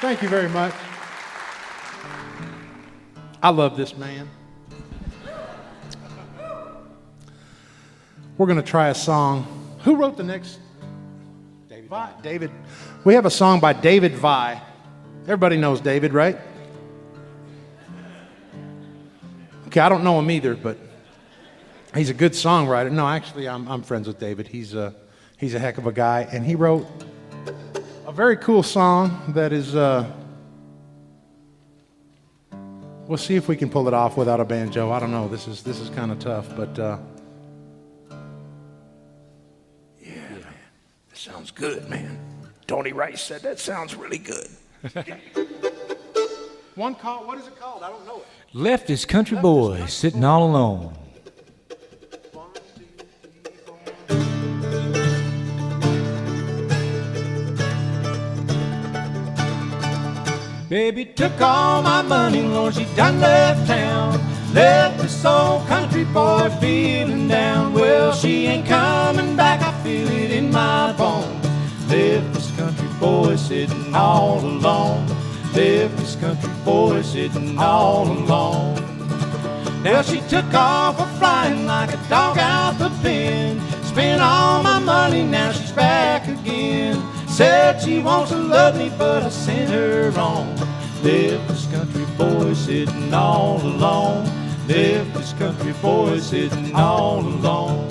Thank you very much. I love this man. We're going to try a song. Who wrote the next? David. David. We have a song by David Vi. Everybody knows David, right? Okay, I don't know him either, but he's a good songwriter. No, actually, I'm friends with David. He's a heck of a guy, and he wrote a very cool song that is. We'll see if we can pull it off without a banjo. I don't know. This is kind of tough, but yeah, man, this sounds good, man. Tony Rice said that sounds really good. One call. What is it called? I don't know it. Left his country boy sitting all alone. Baby took all my money, Lord, she done left town. Left this old country boy feeling down. Well, she ain't coming back, I feel it in my bones. Left this country boy sitting all alone. Left this country boy sitting all alone. Now she took off a-flying like a dog out the pen. Spent all my money, now she's back again. Said she wants to love me, but I sent her on. Left this country boy sitting all alone. Left this country boy sitting all alone.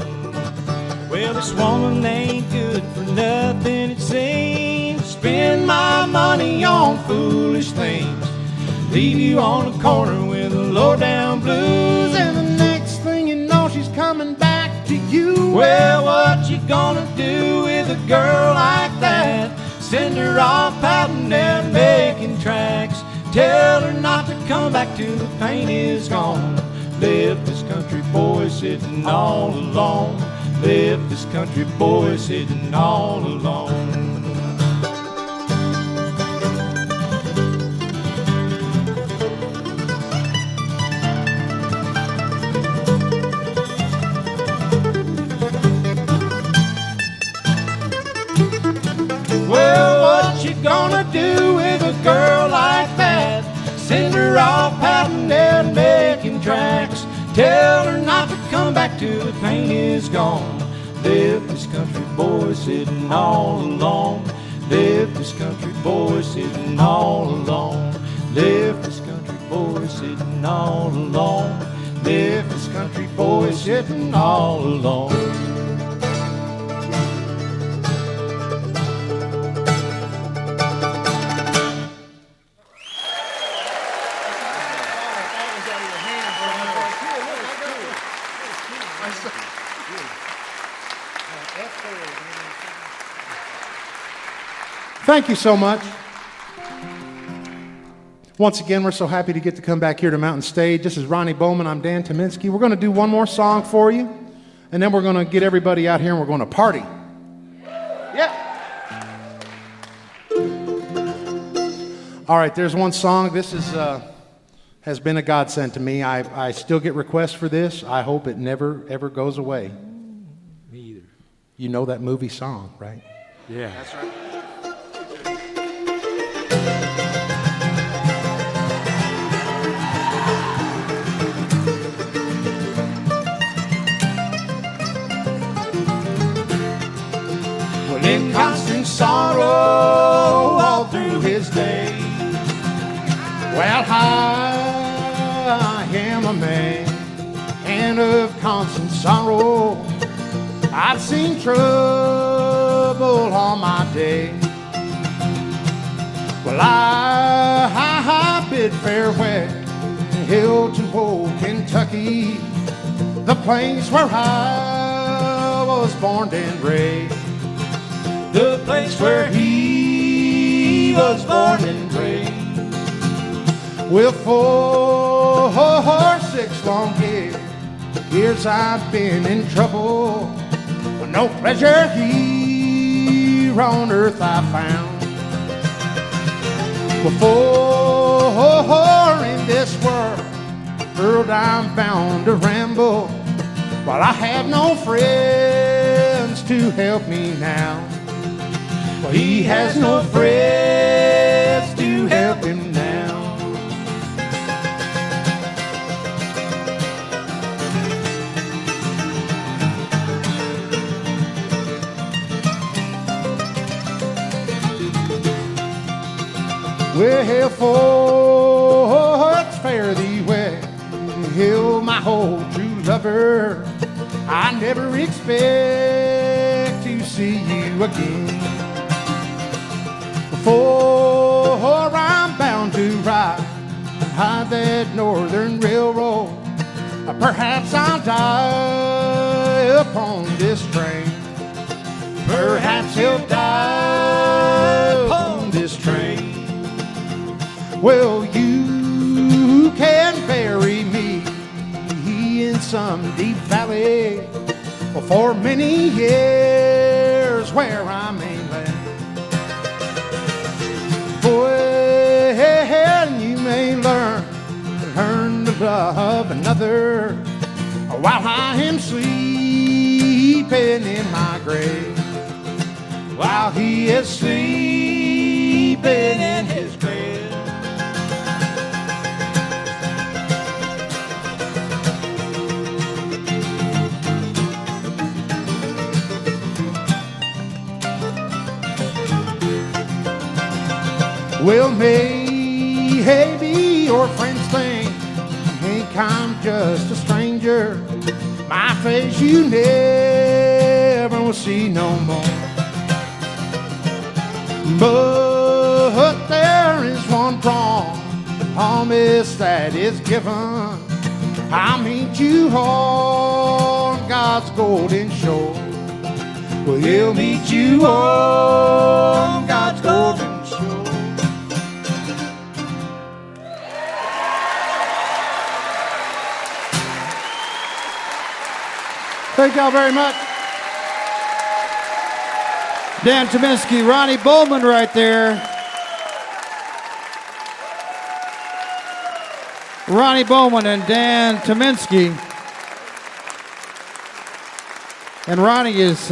Well, this woman ain't good for nothing, it seems. Spend my money on foolish things. Leave you on the corner with the low-down blues. And the next thing you know, she's coming back to you. Well, what you gonna do with a girl like that? Send her off pouting and making tracks. Tell her not to come back till the pain is gone. Left this country boy sitting all alone. Left this country boy sitting all alone. Well, what you gonna do with a girl like that? Send her off pouting and making tracks. Tell her not to come back till the pain is gone. Left this country boy sitting all alone. Left this country boy sitting all alone. Left this country boy sitting all alone. Left this country boy sitting all alone. Thank you so much. Once again, we're so happy to get to come back here to Mountain Stage. This is Ronnie Bowman. I'm Dan Tyminski. We're going to do one more song for you, and then we're going to get everybody out here and we're going to party. Yeah. All right, there's one song. This is has been a godsend to me. I still get requests for this. I hope it never, ever goes away. Me either. You know that movie song, right? Yeah. That's right. In constant sorrow all through his day. Well, I am a man, and of constant sorrow. I've seen trouble all my day. Well, I bid farewell to old Kentucky, the place where I was born and raised. The place where he was born and raised. Well, for 6 long years I've been in trouble. But no pleasure here on earth I found. Before in this world I'm bound to ramble, while I have no friends to help me now. Well, he has no friends to help him now. Well, for it's fare thee well, my whole true lover. I never expect to see you again. For I'm bound to ride that northern railroad. Perhaps I'll die upon this train. Perhaps he'll die upon this train. Well, you can bury me in some deep valley for many years where I may land. Well, you may learn to love another while I am sleeping in my grave. While he is sleeping in his grave. Well, maybe your friends think I'm just a stranger. My face you never will see no more. But there is one promise that is given. I'll meet you on God's golden shore. Well, he'll meet you on God's golden shore. Thank y'all very much. Dan Tyminski, Ronnie Bowman right there. Ronnie Bowman and Dan Tyminski. And Ronnie has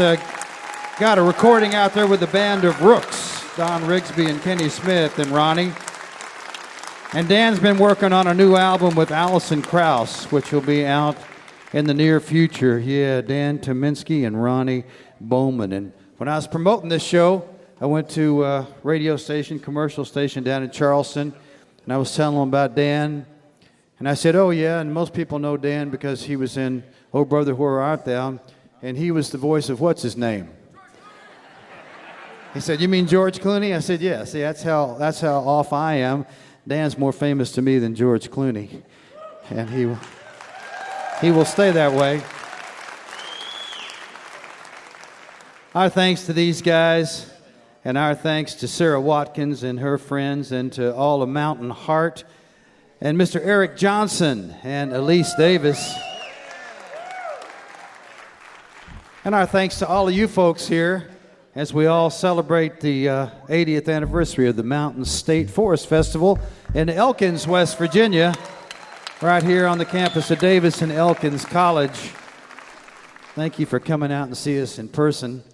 got a recording out there with the band of Rooks, Don Rigsby and Kenny Smith and Ronnie. And Dan's been working on a new album with Alison Krauss, which will be out in the near future. Yeah, Dan Tyminski and Ronnie Bowman. And when I was promoting this show, I went to a radio station, commercial station down in Charleston, and I was telling them about Dan. And I said, oh yeah, and most people know Dan because he was in Oh Brother, Where Art Thou? And he was the voice of what's his name? He said, you mean George Clooney? I said, yeah. See, that's how off I am. Dan's more famous to me than George Clooney. And he will stay that way. Our thanks to these guys, and our thanks to Sara Watkins and her friends, and to all of Mountain Heart, and Mr. Eric Johnson and Elise Davis. And our thanks to all of you folks here as we all celebrate the 80th anniversary of the Mountain State Forest Festival in Elkins, West Virginia, right here on the campus of Davis and Elkins College. Thank you for coming out and see us in person.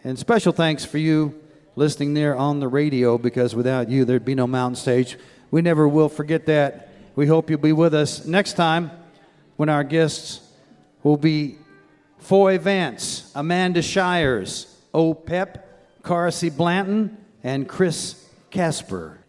And special thanks for you listening there on the radio, because without you, there'd be no Mountain Stage. We never will forget that. We hope you'll be with us next time when our guests will be Foy Vance, Amanda Shires, O. Pep, Carsey Blanton, and Chris Casper.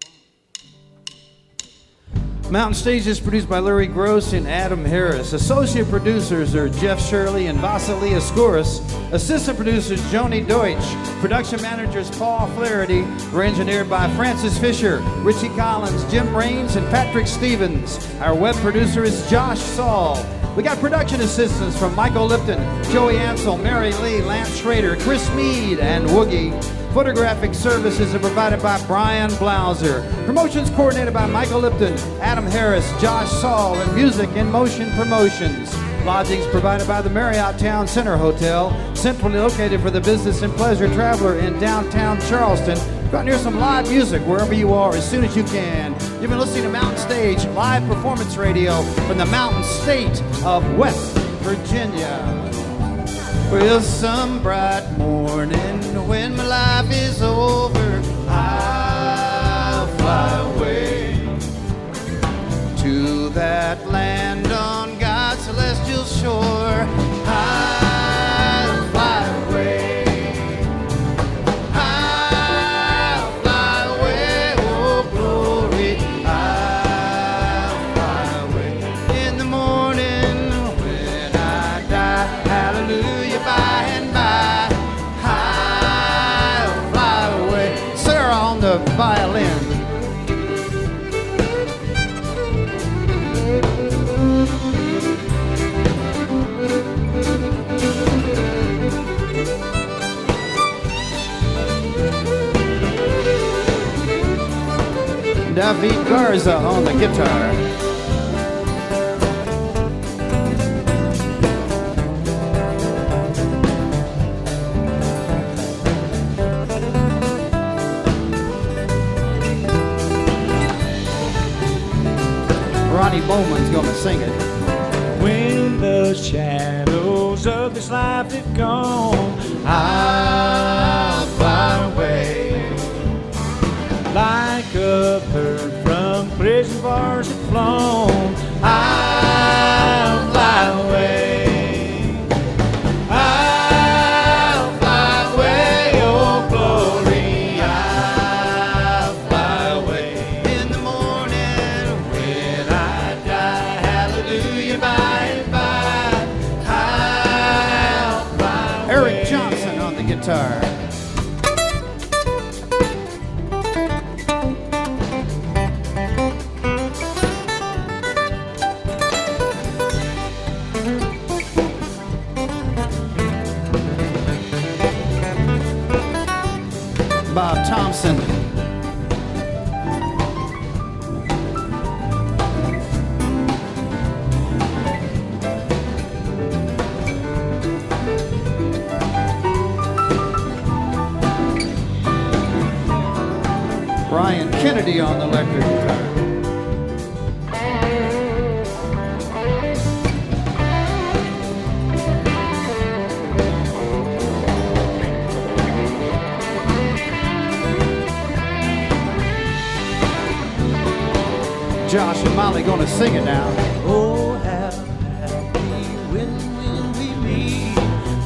Mountain Stage is produced by Larry Gross and Adam Harris. Associate producers are Jeff Shirley and Vasily Askouras. Assistant producers Joni Deutsch. Production managers Paul Flaherty. We're engineered by Francis Fisher, Richie Collins, Jim Raines, and Patrick Stevens. Our web producer is Josh Saul. We got production assistants from Michael Lipton, Joey Ansel, Mary Lee, Lance Schrader, Chris Mead, and Woogie. Photographic services are provided by Brian Blauser. Promotions coordinated by Michael Lipton, Adam Harris, Josh Saul, and Music in Motion Promotions. Lodgings provided by the Marriott Town Center Hotel, centrally located for the business and pleasure traveler in downtown Charleston. Go out and hear some live music wherever you are as soon as you can. You've been listening to Mountain Stage live performance radio from the Mountain State of West Virginia. Well, some bright morning when my life is over, I'll fly away. that land on God's celestial shore. I'll fly away. I'll fly away, oh glory. I'll fly away. In the morning when I die, hallelujah, by and by, I'll fly away. Sarah on the violin. David Garza on the guitar. Ronnie Bowman's gonna sing it. When the shadows of this life have gone, I'll fly away. Like a bird from prison bars have flown, I'll fly away. I'll fly away, oh glory. I'll fly away. In the morning when I die, hallelujah, by and by, I'll fly away. Eric Johnson on the guitar. Bob Thompson. Brian Kennedy on the electric guitar. Josh and Molly gonna sing it now. Oh, how happy when we meet.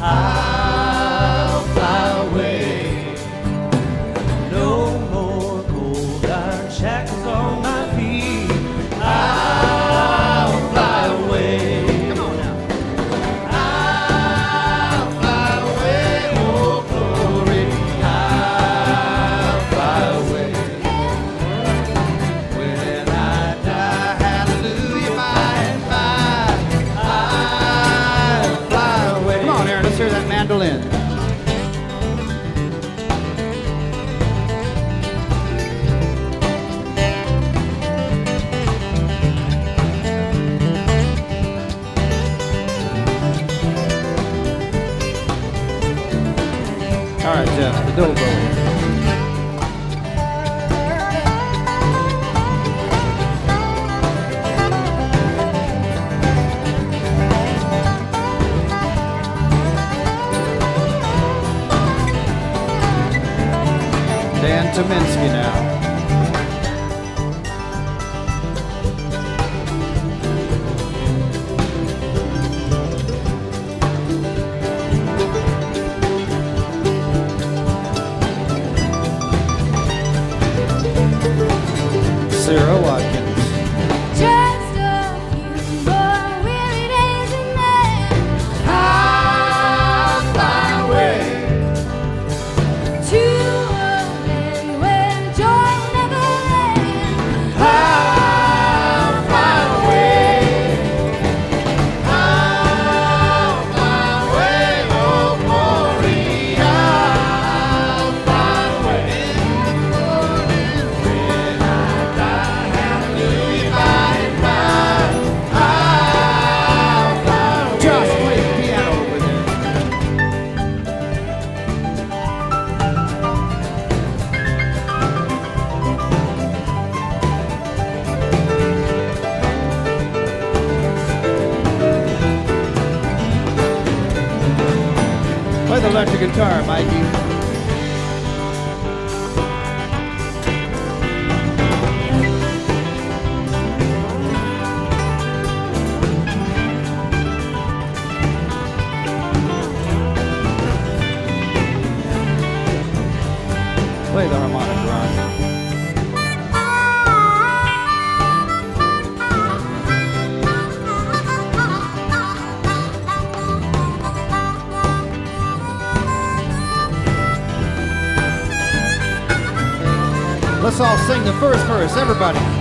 I'll fly away. No more cold iron shackles on my feet. I'll fly away. Come on now. I'll fly away, oh glory. I'll fly away. When I die, hallelujah, by and by, I'll fly away. Come on, Aaron, let's hear that mandolin. All right, Jeff, the dobro. Dan Tyminski now. Sara Watkins. Just a few more weary days and then I'll fly away. to a land where joy will never end. I'll fly away. I'll fly away, oh glory. I'll fly away. When I die, hallelujah, by and by, I'll fly away. Josh, play the piano over there. Play the electric guitar, Mikey. Let's all sing the first verse, everybody.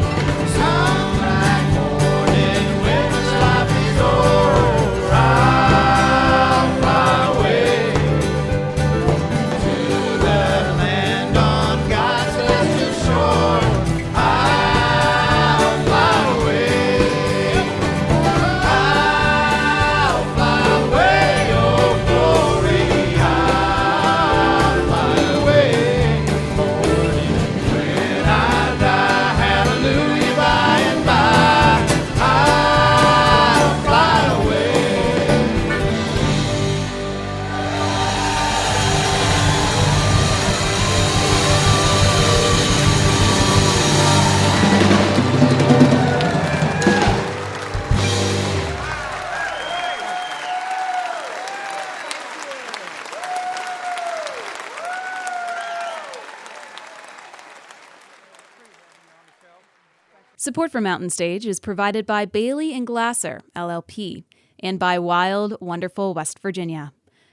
Support for Mountain Stage is provided by Bailey and Glasser, LLP, and by Wild, Wonderful West Virginia.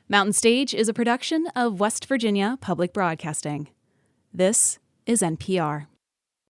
Mountain Stage is a production of West Virginia Public Broadcasting. This is NPR.